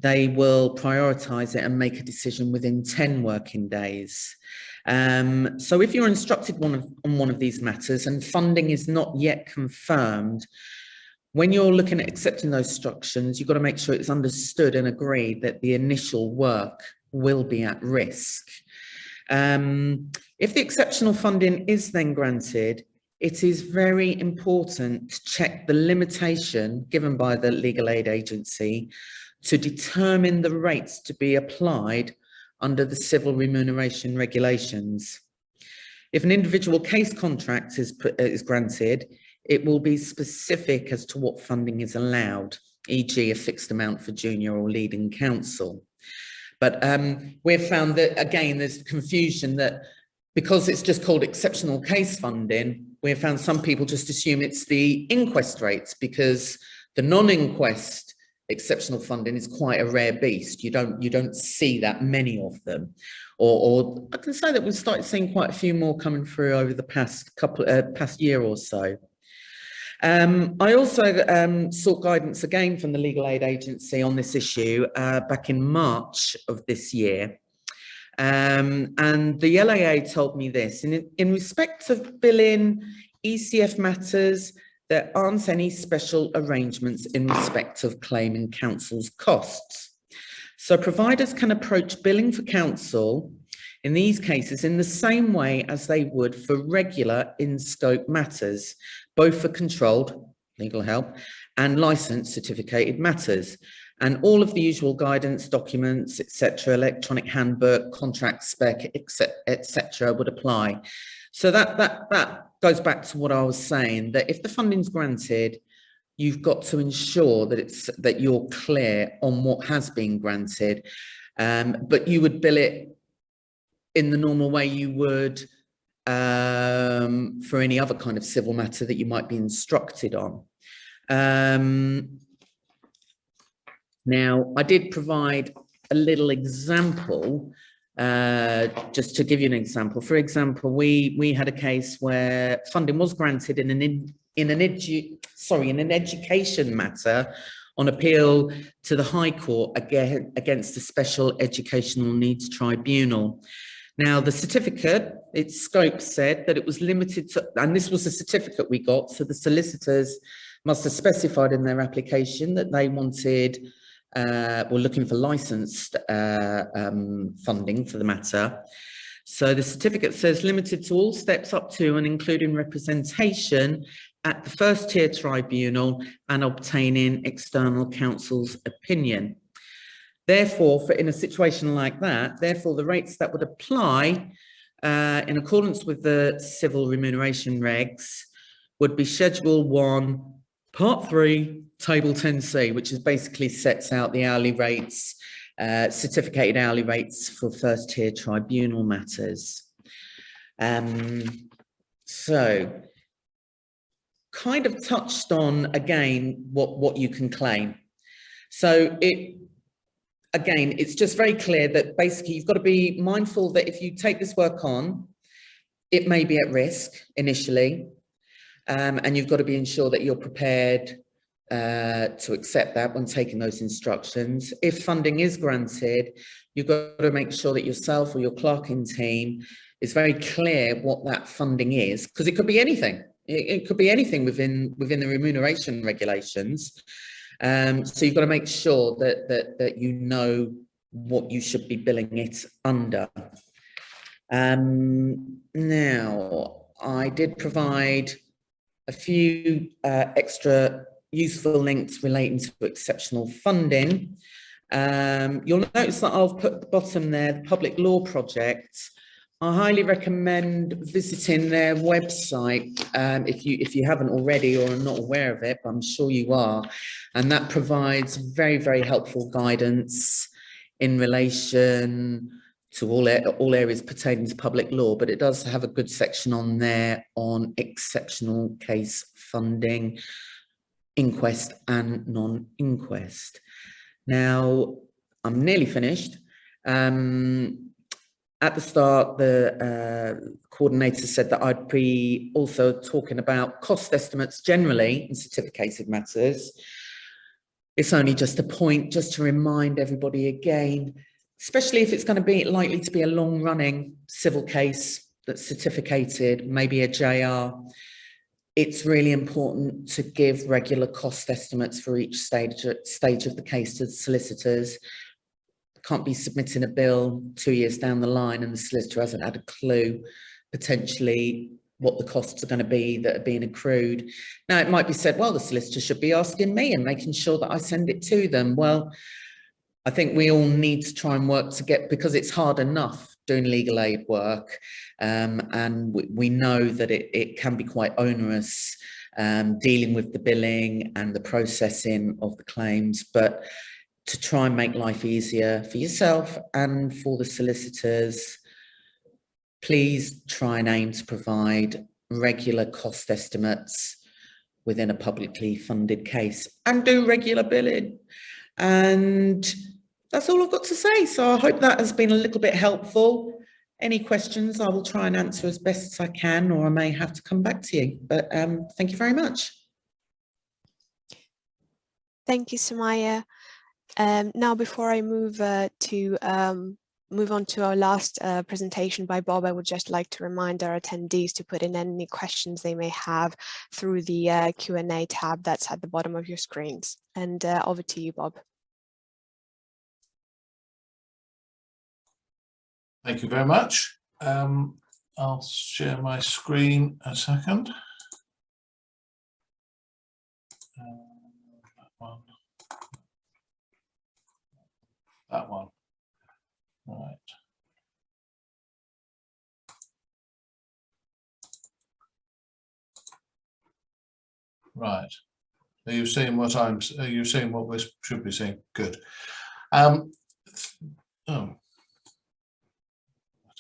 they will prioritise it and make a decision within 10 working days. So if you're instructed on one of these matters and funding is not yet confirmed, when you're looking at accepting those instructions, you've got to make sure it's understood and agreed that the initial work will be at risk. If the exceptional funding is then granted, it is very important to check the limitation given by the legal aid agency to determine the rates to be applied under the civil remuneration regulations. If an individual case contract is granted, it will be specific as to what funding is allowed, e.g. a fixed amount for junior or leading counsel. But we've found that, again, there's confusion that because it's just called exceptional case funding, we've found some people just assume it's the inquest rates, because the non-inquest exceptional funding is quite a rare beast. You don't see that many of them, or I can say that we've started seeing quite a few more coming through over the past year or so. I also sought guidance again from the legal aid agency on this issue back in March of this year, and the LAA told me this: in respect of billing ECF matters, there aren't any special arrangements in respect of claiming counsel's costs. So providers can approach billing for counsel in these cases in the same way as they would for regular in-scope matters, both for controlled legal help and licensed certificated matters. And all of the usual guidance documents, etc., electronic handbook, contract spec, etc., would apply. So that goes back to what I was saying, that if the funding's granted, you've got to ensure that you're clear on what has been granted, but you would bill it in the normal way you would for any other kind of civil matter that you might be instructed on. Now, I did provide a little example, just to give you an example. For example, we had a case where funding was granted in an education matter on appeal to the High Court against the Special Educational Needs Tribunal. Now, the certificate, its scope said that it was limited to, and this was the certificate we got, so the solicitors must have specified in their application that they wanted, were looking for licensed funding for the matter. So the certificate says limited to all steps up to and including representation at the first tier tribunal and obtaining external counsel's opinion. Therefore, in a situation like that, therefore the rates that would apply in accordance with the civil remuneration regs would be Schedule 1, Part 3, Table 10C, which is basically sets out the hourly rates, certificated hourly rates for first tier tribunal matters. So kind of touched on again what you can claim. So again, it's just very clear that basically you've got to be mindful that if you take this work on, it may be at risk initially, and you've got to be ensured that you're prepared to accept that when taking those instructions. If funding is granted, you've got to make sure that yourself or your clerking team is very clear what that funding is, because it could be anything. It could be anything within the remuneration regulations. So you've got to make sure that you know what you should be billing it under. Now, I did provide a few extra useful links relating to exceptional funding. You'll notice that I've put at the bottom there, the Public Law Project. I highly recommend visiting their website if you haven't already or are not aware of it, but I'm sure you are. And that provides very, very helpful guidance in relation to all areas pertaining to public law, but it does have a good section on there on exceptional case funding, inquest and non-inquest. Now, I'm nearly finished. At the start, the coordinator said that I'd be also talking about cost estimates generally in certificated matters. It's only just a point just to remind everybody again, especially if it's going to be likely to be a long-running civil case that's certificated, maybe a JR. It's really important to give regular cost estimates for each stage of the case to the solicitors. Can't be submitting a bill 2 years down the line and the solicitor hasn't had a clue potentially what the costs are going to be that are being accrued. Now, it might be said, well, the solicitor should be asking me and making sure that I send it to them. Well, I think we all need to try and work to get, because it's hard enough doing legal aid work, and we know that it can be quite onerous dealing with the billing and the processing of the claims, but to try and make life easier for yourself and for the solicitors, please try and aim to provide regular cost estimates within a publicly funded case and do regular billing. And that's all I've got to say. So I hope that has been a little bit helpful. Any questions, I will try and answer as best as I can, or I may have to come back to you. But thank you very much. Thank you, Samaya. Now, before I move on to our last presentation by Bob, I would just like to remind our attendees to put in any questions they may have through the Q&A tab that's at the bottom of your screens. And over to you, Bob. Thank you very much. I'll share my screen a second. That one. Right. Right. Are you seeing what are you seeing what we should be seeing? Good. Oh.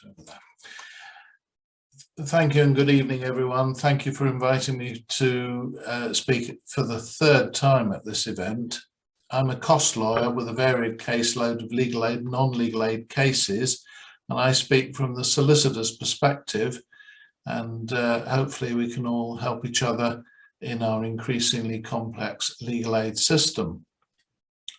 Over there. Thank you and good evening, everyone. Thank you for inviting me to speak for the third time at this event. I'm a cost lawyer with a varied caseload of legal aid and non-legal aid cases, and I speak from the solicitor's perspective, and hopefully we can all help each other in our increasingly complex legal aid system.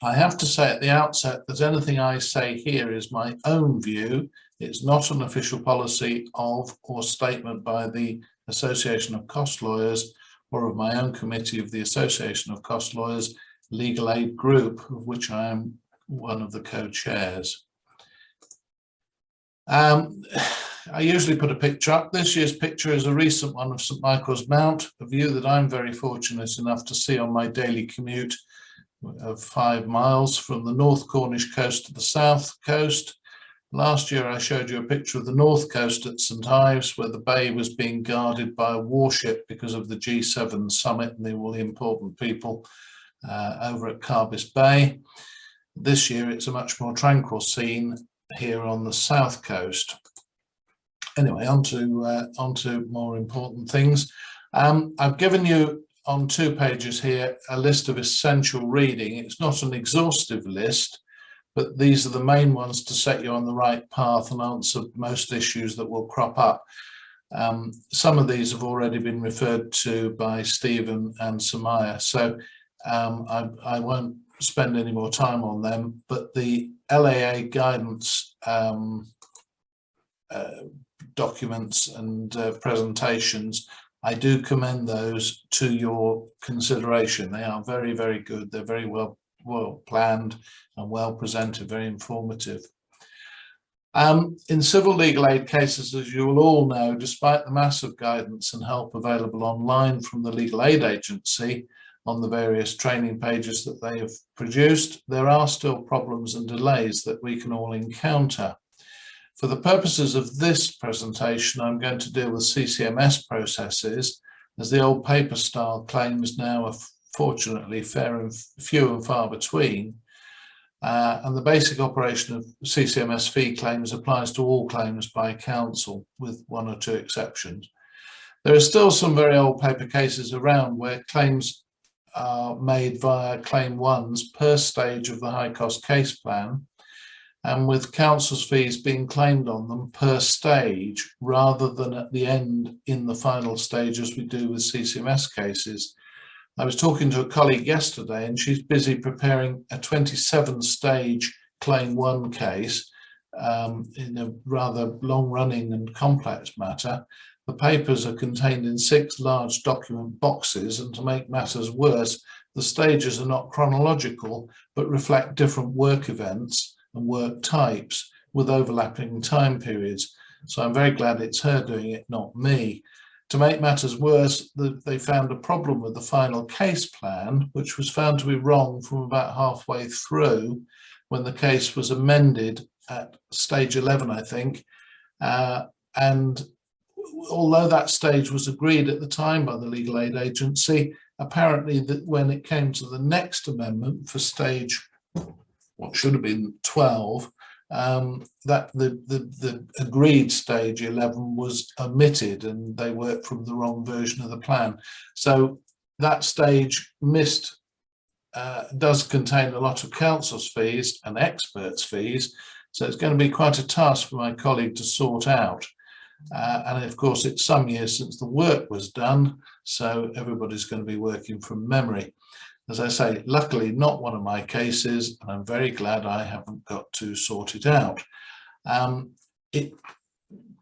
I have to say at the outset that anything I say here is my own view. It's not an official policy of or statement by the Association of Cost Lawyers or of my own committee of the Association of Cost Lawyers Legal Aid Group, of which I am one of the co-chairs. I usually put a picture up. This year's picture is a recent one of St Michael's Mount, a view that I'm very fortunate enough to see on my daily commute of 5 miles from the North Cornish coast to the South Coast. Last year I showed you a picture of the North Coast at St Ives, where the bay was being guarded by a warship because of the G7 summit and all the important people over at Carbis Bay. This year it's a much more tranquil scene here on the South Coast. Anyway, on to more important things. I've given you on 2 pages here a list of essential reading. It's not an exhaustive list, but these are the main ones to set you on the right path and answer most issues that will crop up. Some of these have already been referred to by Stephen and Samaya, so I won't spend any more time on them, but the LAA guidance documents and presentations, I do commend those to your consideration. They are very, very good. They're very well planned and well presented, very informative. In civil legal aid cases, as you will all know, despite the massive guidance and help available online from the Legal Aid Agency on the various training pages that they have produced, there are still problems and delays that we can all encounter. For the purposes of this presentation, I'm going to deal with CCMS processes, as the old paper style claims now are fortunately few and far between. And the basic operation of CCMS fee claims applies to all claims by counsel, with 1 or 2 exceptions. There are still some very old paper cases around where claims are made via claim 1s per stage of the high cost case plan, and with counsel's fees being claimed on them per stage rather than at the end in the final stage as we do with CCMS cases. I was talking to a colleague yesterday and she's busy preparing a 27-stage claim 1 case in a rather long-running and complex matter. The papers are contained in 6 large document boxes, and to make matters worse, the stages are not chronological but reflect different work events and work types with overlapping time periods. So I'm very glad it's her doing it, not me. To make matters worse, they found a problem with the final case plan, which was found to be wrong from about halfway through when the case was amended at stage 11, I think. And although that stage was agreed at the time by the Legal Aid Agency, apparently that when it came to the next amendment for stage, what should have been 12, that the agreed stage 11 was omitted and they worked from the wrong version of the plan. So that stage does contain a lot of counsel's fees and experts' fees. So it's going to be quite a task for my colleague to sort out. And of course, it's some years since the work was done, so everybody's going to be working from memory. As I say, luckily not one of my cases, and I'm very glad I haven't got to sort it out. It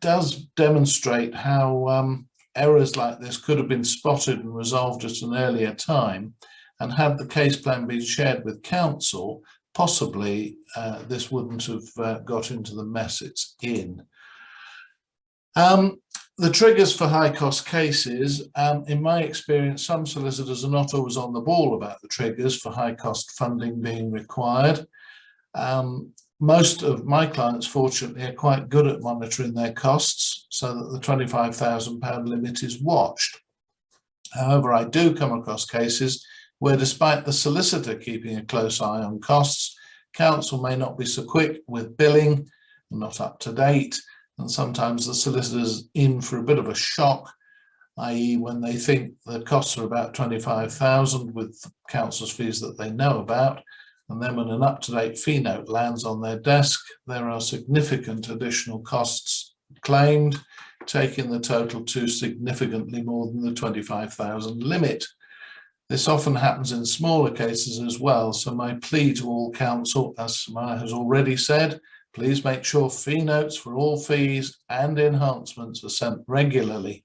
does demonstrate how errors like this could have been spotted and resolved at an earlier time, and had the case plan been shared with counsel, possibly this wouldn't have got into the mess it's in. The triggers for high cost cases, in my experience, some solicitors are not always on the ball about the triggers for high cost funding being required. Most of my clients, fortunately, are quite good at monitoring their costs so that the £25,000 limit is watched. However, I do come across cases where, despite the solicitor keeping a close eye on costs, counsel may not be so quick with billing, not up to date, and sometimes the solicitor's in for a bit of a shock, i.e. when they think the costs are about 25,000 with counsel's fees that they know about, and then when an up-to-date fee note lands on their desk, there are significant additional costs claimed, taking the total to significantly more than the 25,000 limit. This often happens in smaller cases as well, so my plea to all counsel, as Samaya has already said, please make sure fee notes for all fees and enhancements are sent regularly.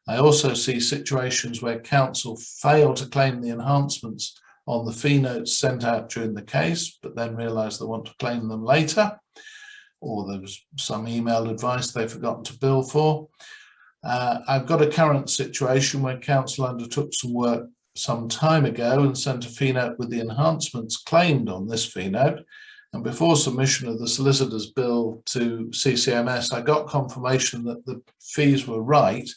I also see situations where counsel fail to claim the enhancements on the fee notes sent out during the case, but then realise they want to claim them later, or there's some email advice they've forgotten to bill for. I've got a current situation where counsel undertook some work some time ago and sent a fee note with the enhancements claimed on this fee note. And before submission of the solicitor's bill to CCMS, I got confirmation that the fees were right.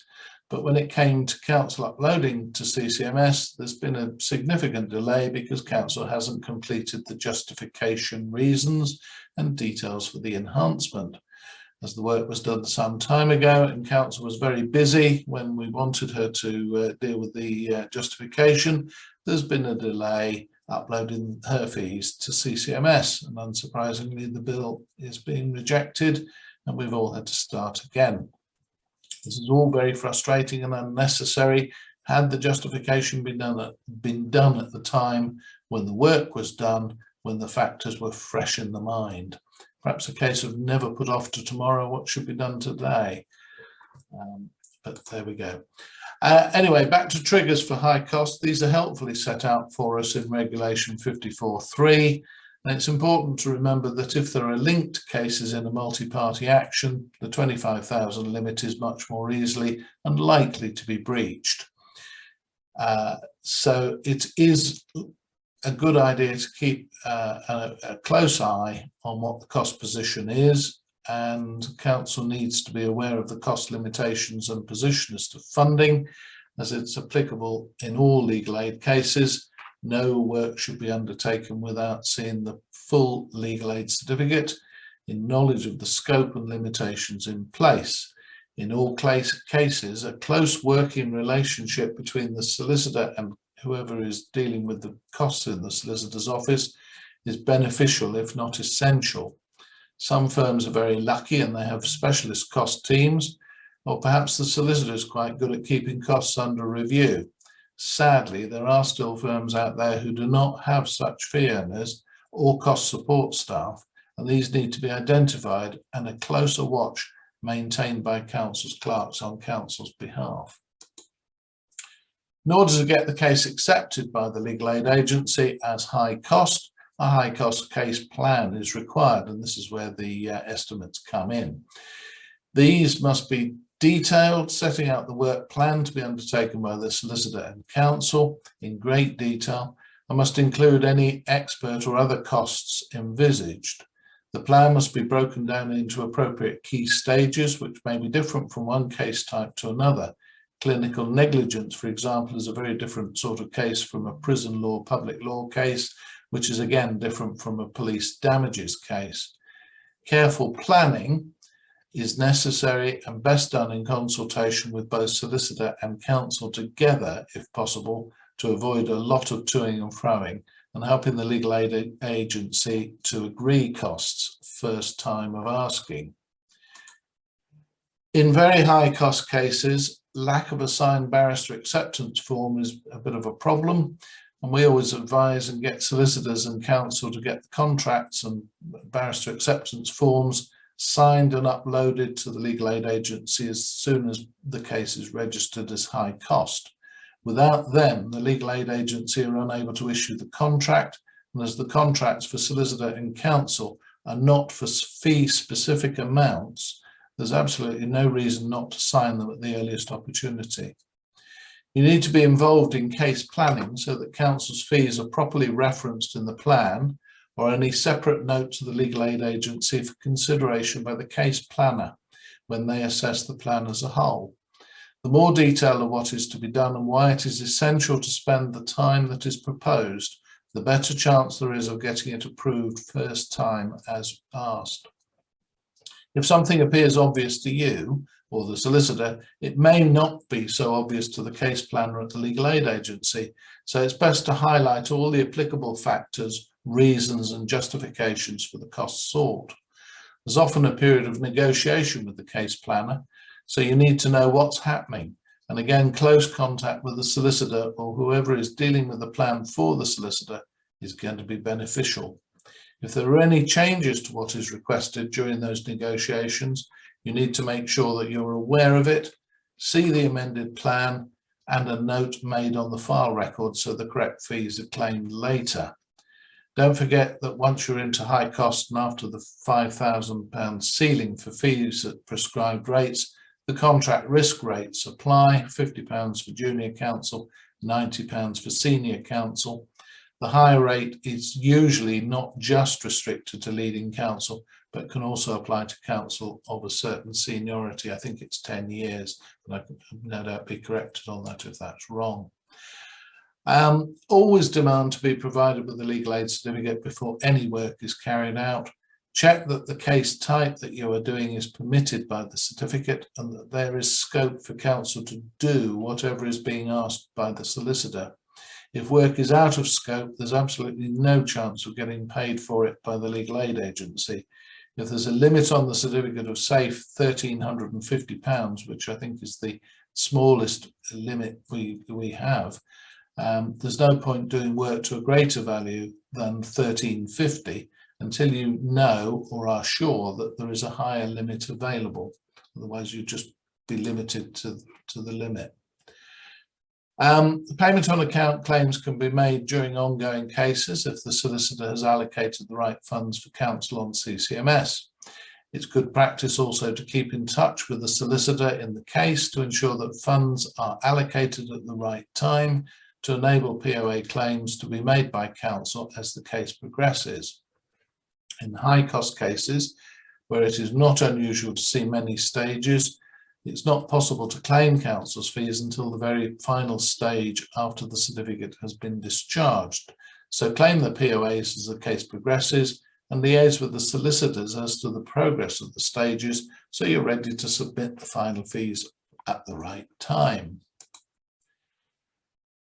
But when it came to counsel uploading to CCMS, there's been a significant delay because counsel hasn't completed the justification reasons and details for the enhancement. As the work was done some time ago and counsel was very busy when we wanted her to deal with the justification, there's been a delay uploading her fees to CCMS, and unsurprisingly the bill is being rejected and we've all had to start again. This is all very frustrating and unnecessary. Had the justification been done at the time when the work was done, when the factors were fresh in the mind. Perhaps a case of never put off to tomorrow what should be done today. But there we go. Anyway, back to triggers for high cost. These are helpfully set out for us in Regulation 54.3. And it's important to remember that if there are linked cases in a multi-party action, the 25,000 limit is much more easily and likely to be breached. So it is a good idea to keep a close eye on what the cost position is, and counsel needs to be aware of the cost limitations and position as to funding, as it's applicable in all legal aid cases. No work should be undertaken without seeing the full legal aid certificate in knowledge of the scope and limitations in place. In all cases, a close working relationship between the solicitor and whoever is dealing with the costs in the solicitor's office is beneficial, if not essential. Some firms are very lucky and they have specialist cost teams, or perhaps the solicitor is quite good at keeping costs under review. Sadly, there are still firms out there who do not have such fee earners or cost support staff, and these need to be identified and a closer watch maintained by counsel's clerks on counsel's behalf. In order to get the case accepted by the legal aid agency as high cost, a high cost case plan is required, and this is where the estimates come in. These must be detailed, setting out the work plan to be undertaken by the solicitor and counsel in great detail, and must include any expert or other costs envisaged. The plan must be broken down into appropriate key stages, which may be different from one case type to another. Clinical negligence, for example, is a very different sort of case from a prison law, public law case, which is again different from a police damages case. Careful planning is necessary and best done in consultation with both solicitor and counsel together, if possible, to avoid a lot of toing and froing and helping the legal aid agency to agree costs first time of asking. In very high cost cases, lack of a signed barrister acceptance form is a bit of a problem, and we always advise and get solicitors and counsel to get the contracts and barrister acceptance forms signed and uploaded to the legal aid agency as soon as the case is registered as high cost. Without them, the legal aid agency are unable to issue the contract, and as the contracts for solicitor and counsel are not for fee specific amounts, there's absolutely no reason not to sign them at the earliest opportunity. You need to be involved in case planning so that counsel's fees are properly referenced in the plan or any separate note to the legal aid agency for consideration by the case planner when they assess the plan as a whole. The more detail of what is to be done and why it is essential to spend the time that is proposed, the better chance there is of getting it approved first time as asked. If something appears obvious to you or the solicitor, it may not be so obvious to the case planner at the legal aid agency. So it's best to highlight all the applicable factors, reasons and justifications for the costs sought. There's often a period of negotiation with the case planner, so you need to know what's happening. And again, close contact with the solicitor or whoever is dealing with the plan for the solicitor is going to be beneficial. If there are any changes to what is requested during those negotiations, you need to make sure that you're aware of it, see the amended plan and a note made on the file record so the correct fees are claimed later. Don't forget that once you're into high cost and after the £5,000 ceiling for fees at prescribed rates, the contract risk rates apply, £50 for junior counsel, £90 for senior counsel. The higher rate is usually not just restricted to leading counsel, but can also apply to counsel of a certain seniority. I think it's 10 years, but I can no doubt be corrected on that if that's wrong. Always demand to be provided with the legal aid certificate before any work is carried out. Check that the case type that you are doing is permitted by the certificate and that there is scope for counsel to do whatever is being asked by the solicitor. If work is out of scope, there's absolutely no chance of getting paid for it by the legal aid agency. If there's a limit on the certificate of, say, £1,350, which I think is the smallest limit we have, there's no point doing work to a greater value than £1,350 until you know or are sure that there is a higher limit available. Otherwise, you'd just be limited to the limit. The payment on account claims can be made during ongoing cases if the solicitor has allocated the right funds for counsel on CCMS. It's good practice also to keep in touch with the solicitor in the case to ensure that funds are allocated at the right time to enable POA claims to be made by counsel as the case progresses. In high cost cases, where it is not unusual to see many stages, it's not possible to claim counsel's fees until the very final stage after the certificate has been discharged. So claim the POAs as the case progresses and liaise with the solicitors as to the progress of the stages so you're ready to submit the final fees at the right time.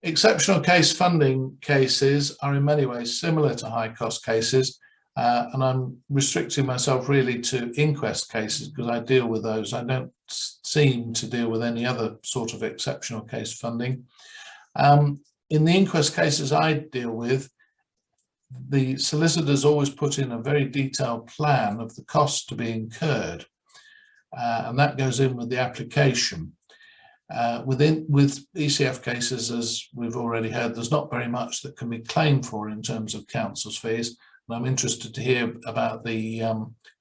Exceptional case funding cases are in many ways similar to high cost cases, and I'm restricting myself really to inquest cases because I deal with those. I don't seem to deal with any other sort of exceptional case funding. In the inquest cases I deal with, the solicitors always put in a very detailed plan of the costs to be incurred, and that goes in with the application. With ECF cases, as we've already heard, there's not very much that can be claimed for in terms of counsel's fees. And I'm interested to hear about the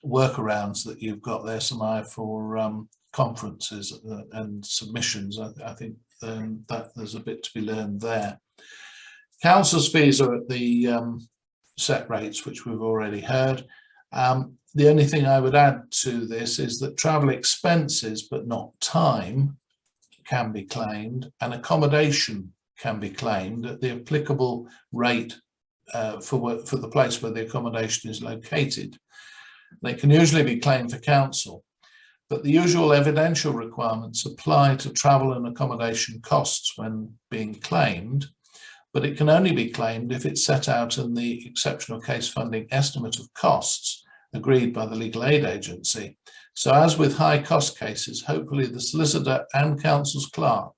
workarounds that you've got there, Samaya, for conferences and submissions. I think that there's a bit to be learned there. Counsel's fees are at the set rates, which we've already heard. The only thing I would add to this is that travel expenses, but not time, can be claimed, and accommodation can be claimed at the applicable rate for the place where the accommodation is located. They can usually be claimed for counsel, but the usual evidential requirements apply to travel and accommodation costs when being claimed, but it can only be claimed if it's set out in the exceptional case funding estimate of costs agreed by the legal aid agency. So as with high cost cases, hopefully the solicitor and counsel's clerk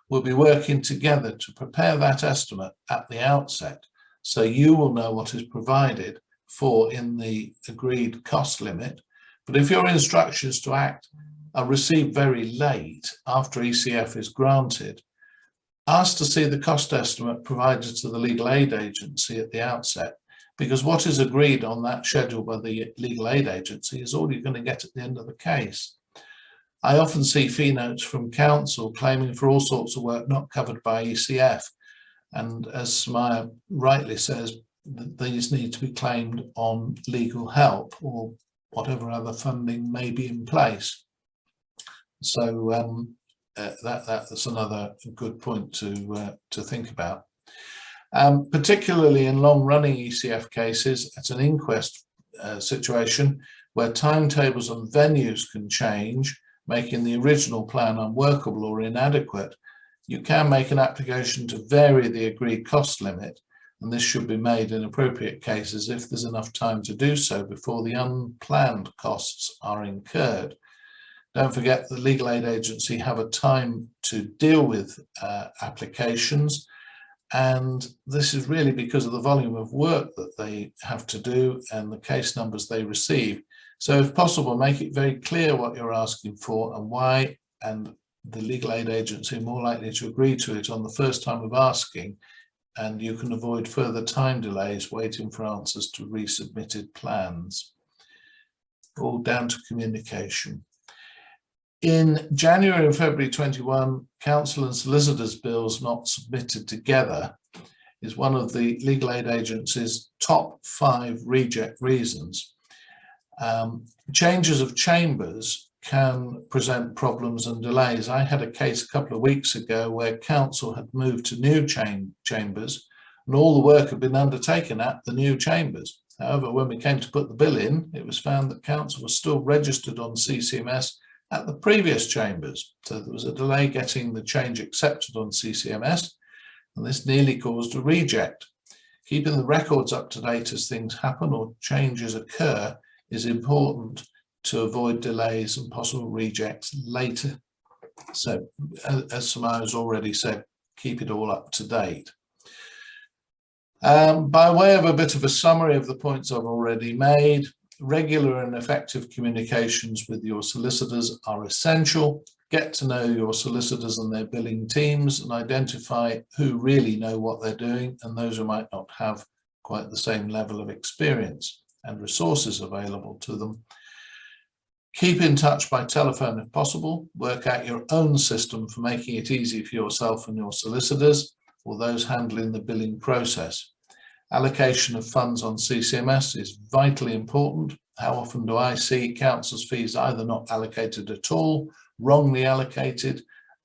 will be working together to prepare that estimate at the outset, so you will know what is provided for in the agreed cost limit. But if your instructions to act are received very late after ECF is granted, ask to see the cost estimate provided to the legal aid agency at the outset, because what is agreed on that schedule by the legal aid agency is all you're going to get at the end of the case. I often see fee notes from counsel claiming for all sorts of work not covered by ECF. And as Samaya rightly says, these need to be claimed on legal help or whatever other funding may be in place. So that's another good point to think about. Particularly in long-running ECF cases, at an inquest situation, where timetables and venues can change, making the original plan unworkable or inadequate, you can make an application to vary the agreed cost limit, and this should be made in appropriate cases if there's enough time to do so before the unplanned costs are incurred. Don't forget the legal aid agency have a time to deal with applications, and this is really because of the volume of work that they have to do and the case numbers they receive. So if possible, make it very clear what you're asking for and why, and the legal aid agency are more likely to agree to it on the first time of asking, and you can avoid further time delays waiting for answers to resubmitted plans. All down to communication. In January and February 21, Counsel and Solicitors bills not submitted together is one of the legal aid agency's top 5 reject reasons. Changes of chambers can present problems and delays. I had a case a couple of weeks ago where Counsel had moved to new chambers and all the work had been undertaken at the new chambers. However, when we came to put the bill in, it was found that Counsel was still registered on CCMS at the previous chambers. So there was a delay getting the change accepted on CCMS, and this nearly caused a reject. Keeping the records up to date as things happen or changes occur is important to avoid delays and possible rejects later. So as Samaya has already said, keep it all up to date. By way of a bit of a summary of the points I've already made, regular and effective communications with your solicitors are essential. Get to know your solicitors and their billing teams and identify who really know what they're doing and those who might not have quite the same level of experience and resources available to them. Keep in touch by telephone if possible. Work out your own system for making it easy for yourself and your solicitors or those handling the billing process. Allocation of funds on CCMS is vitally important. How often do I see council's fees either not allocated at all, wrongly allocated,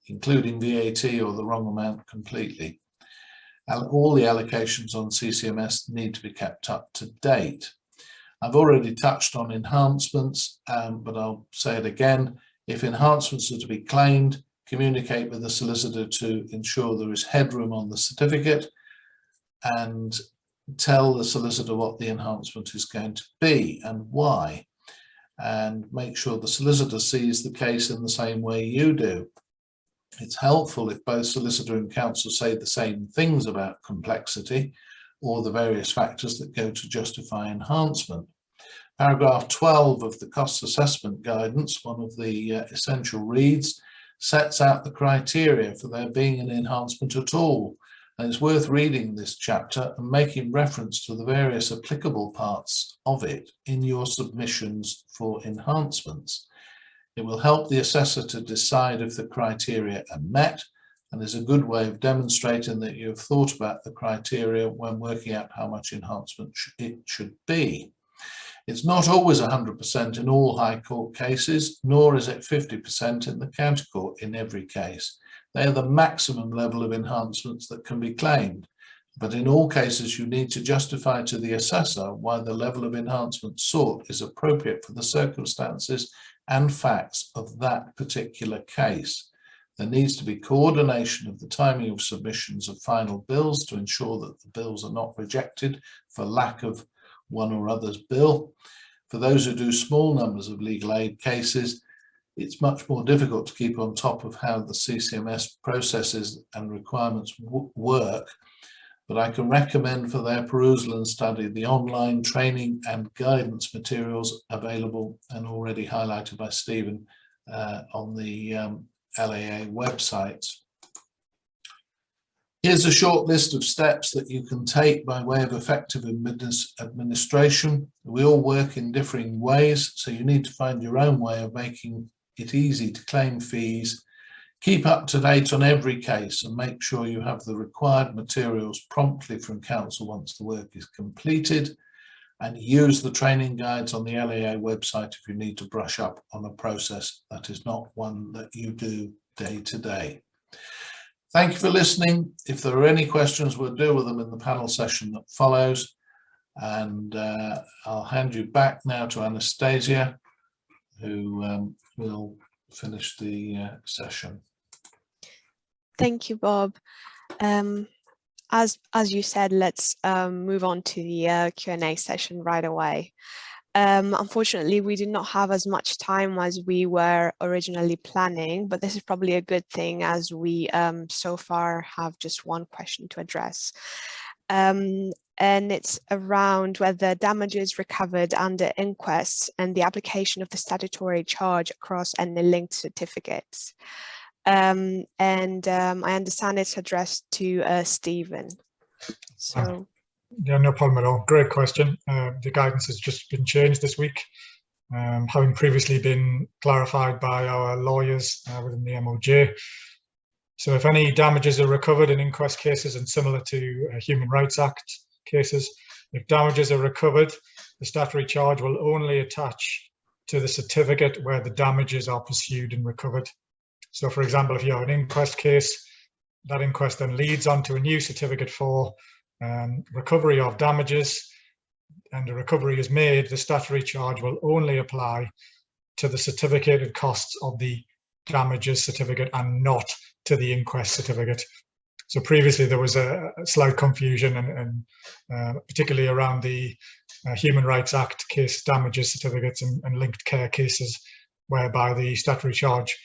including VAT, or the wrong amount completely? All the allocations on CCMS need to be kept up to date. I've already touched on enhancements, but I'll say it again. If enhancements are to be claimed, communicate with the solicitor to ensure there is headroom on the certificate and tell the solicitor what the enhancement is going to be and why, and make sure the solicitor sees the case in the same way you do. It's helpful if both solicitor and counsel say the same things about complexity or the various factors that go to justify enhancement. Paragraph 12 of the cost assessment guidance, one of the essential reads, sets out the criteria for there being an enhancement at all. And it's worth reading this chapter and making reference to the various applicable parts of it in your submissions for enhancements. It will help the assessor to decide if the criteria are met and is a good way of demonstrating that you have thought about the criteria when working out how much enhancement it should be. It's not always 100% in all High Court cases, nor is it 50% in the County Court in every case. They are the maximum level of enhancements that can be claimed, but in all cases you need to justify to the assessor why the level of enhancement sought is appropriate for the circumstances and facts of that particular case. There needs to be coordination of the timing of submissions of final bills to ensure that the bills are not rejected for lack of one or other's bill. For those who do small numbers of legal aid cases, it's much more difficult to keep on top of how the CCMS processes and requirements work, but I can recommend for their perusal and study the online training and guidance materials available and already highlighted by Stephen on the LAA websites. Here's a short list of steps that you can take by way of effective administration. We all work in differing ways, so you need to find your own way of making it easy to claim fees. Keep up to date on every case and make sure you have the required materials promptly from counsel once the work is completed, and use the training guides on the LAA website if you need to brush up on a process that is not one that you do day to day. Thank you for listening. If there are any questions, we'll deal with them in the panel session that follows. And I'll hand you back now to Anastasia, who will finish the session. Thank you, Bob. As you said, let's move on to the Q&A session right away. Unfortunately, we did not have as much time as we were originally planning, but this is probably a good thing as we so far have just one question to address. And it's around whether damages recovered under inquests and the application of the statutory charge across any linked certificates. I understand it's addressed to Stephen. So. Yeah, no problem at all. Great question. The guidance has just been changed this week, having previously been clarified by our lawyers within the MOJ. So if any damages are recovered in inquest cases and similar to Human Rights Act cases, if damages are recovered, the statutory charge will only attach to the certificate where the damages are pursued and recovered. So for example, if you have an inquest case, that inquest then leads on to a new certificate for recovery of damages, and a recovery is made, the statutory charge will only apply to the certificated costs of the damages certificate and not to the inquest certificate. So previously there was a slight confusion and particularly around the Human Rights Act case damages certificates and linked care cases, whereby the statutory charge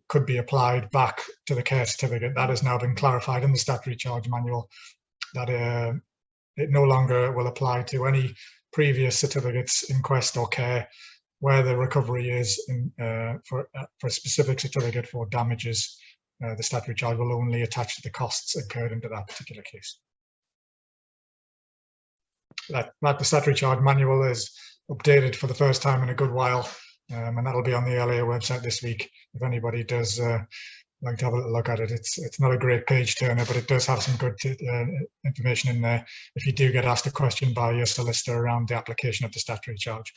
could be applied back to the care certificate. That has now been clarified in the statutory charge manual, that it no longer will apply to any previous certificates, inquest or care, where the recovery is for a specific certificate for damages. The statutory charge will only attach to the costs incurred into that particular case. That the statutory charge manual is updated for the first time in a good while, and that'll be on the LA website this week. If anybody does like to have a little look at it, it's not a great page turner, but it does have some good information in there if you do get asked a question by your solicitor around the application of the statutory charge.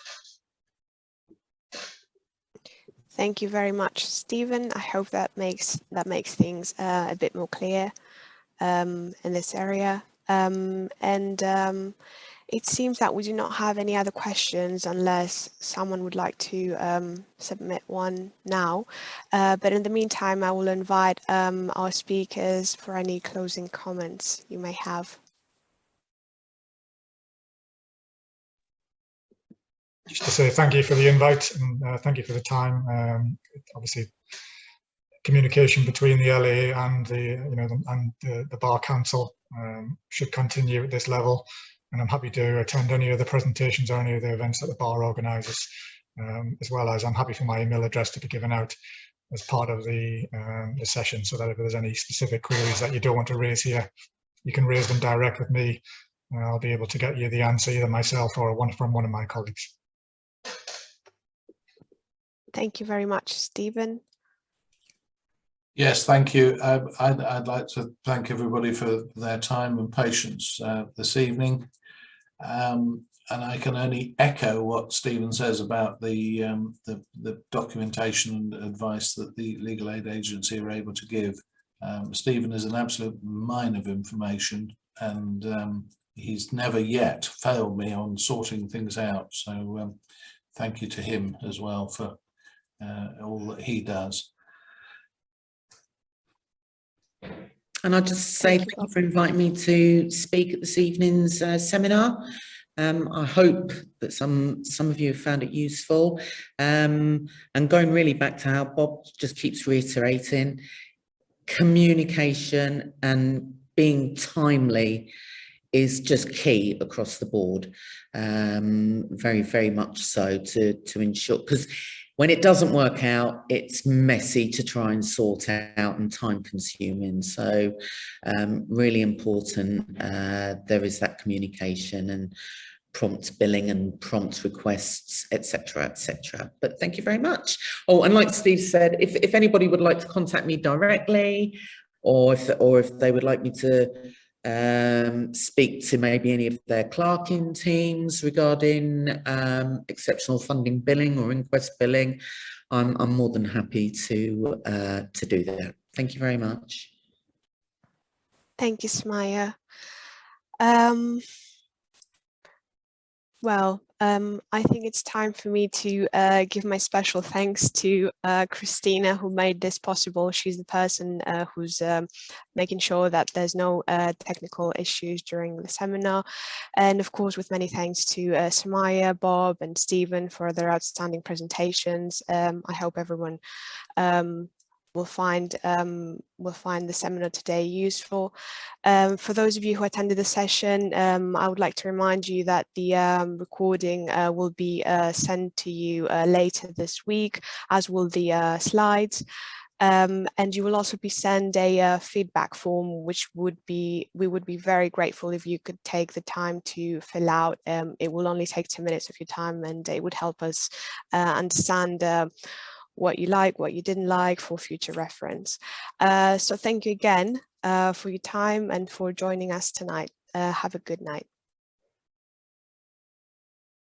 Thank you very much, Stephen. I hope that makes things a bit more clear in this area. It seems that we do not have any other questions unless someone would like to submit one now. But in the meantime, I will invite our speakers for any closing comments you may have. Just to say thank you for the invite and thank you for the time. Obviously, communication between the LA and the Bar Council should continue at this level, and I'm happy to attend any of the presentations or any of the events that the Bar organises, as well as I'm happy for my email address to be given out as part of the session, so that if there's any specific queries that you don't want to raise here, you can raise them direct with me. I'll be able to get you the answer, either myself or from one of my colleagues. Thank you very much, Stephen. Yes, thank you. I'd like to thank everybody for their time and patience this evening. And I can only echo what Stephen says about the documentation and advice that the legal aid agency are able to give. Stephen is an absolute mine of information, and he's never yet failed me on sorting things out. So thank you to him as well for all that he does. And I'll just say thank you for inviting me to speak at this evening's seminar. I hope that some of you have found it useful. And going really back to how Bob just keeps reiterating, communication and being timely is just key across the board. Very, very much so to ensure, because when it doesn't work out, it's messy to try and sort out and time consuming. So really important, there is that communication and prompt billing and prompt requests, etc., etc. But thank you very much. Oh, and like Steve said, if anybody would like to contact me directly, or if they would like me to speak to maybe any of their clerking teams regarding exceptional funding billing or inquest billing, I'm more than happy to do that. Thank you very much. Thank you, Smaya. Well, I think it's time for me to give my special thanks to Christina, who made this possible. She's the person who's making sure that there's no technical issues during the seminar. And of course, with many thanks to Samaya, Bob, and Stephen for their outstanding presentations. I hope everyone will find the seminar today useful. For those of you who attended the session, I would like to remind you that the recording will be sent to you later this week, as will the slides. And you will also be sent a feedback form, which we would be very grateful if you could take the time to fill out. It will only take 2 minutes of your time, and it would help us understand what you like, what you didn't like, for future reference. So thank you again for your time and for joining us tonight. Have a good night.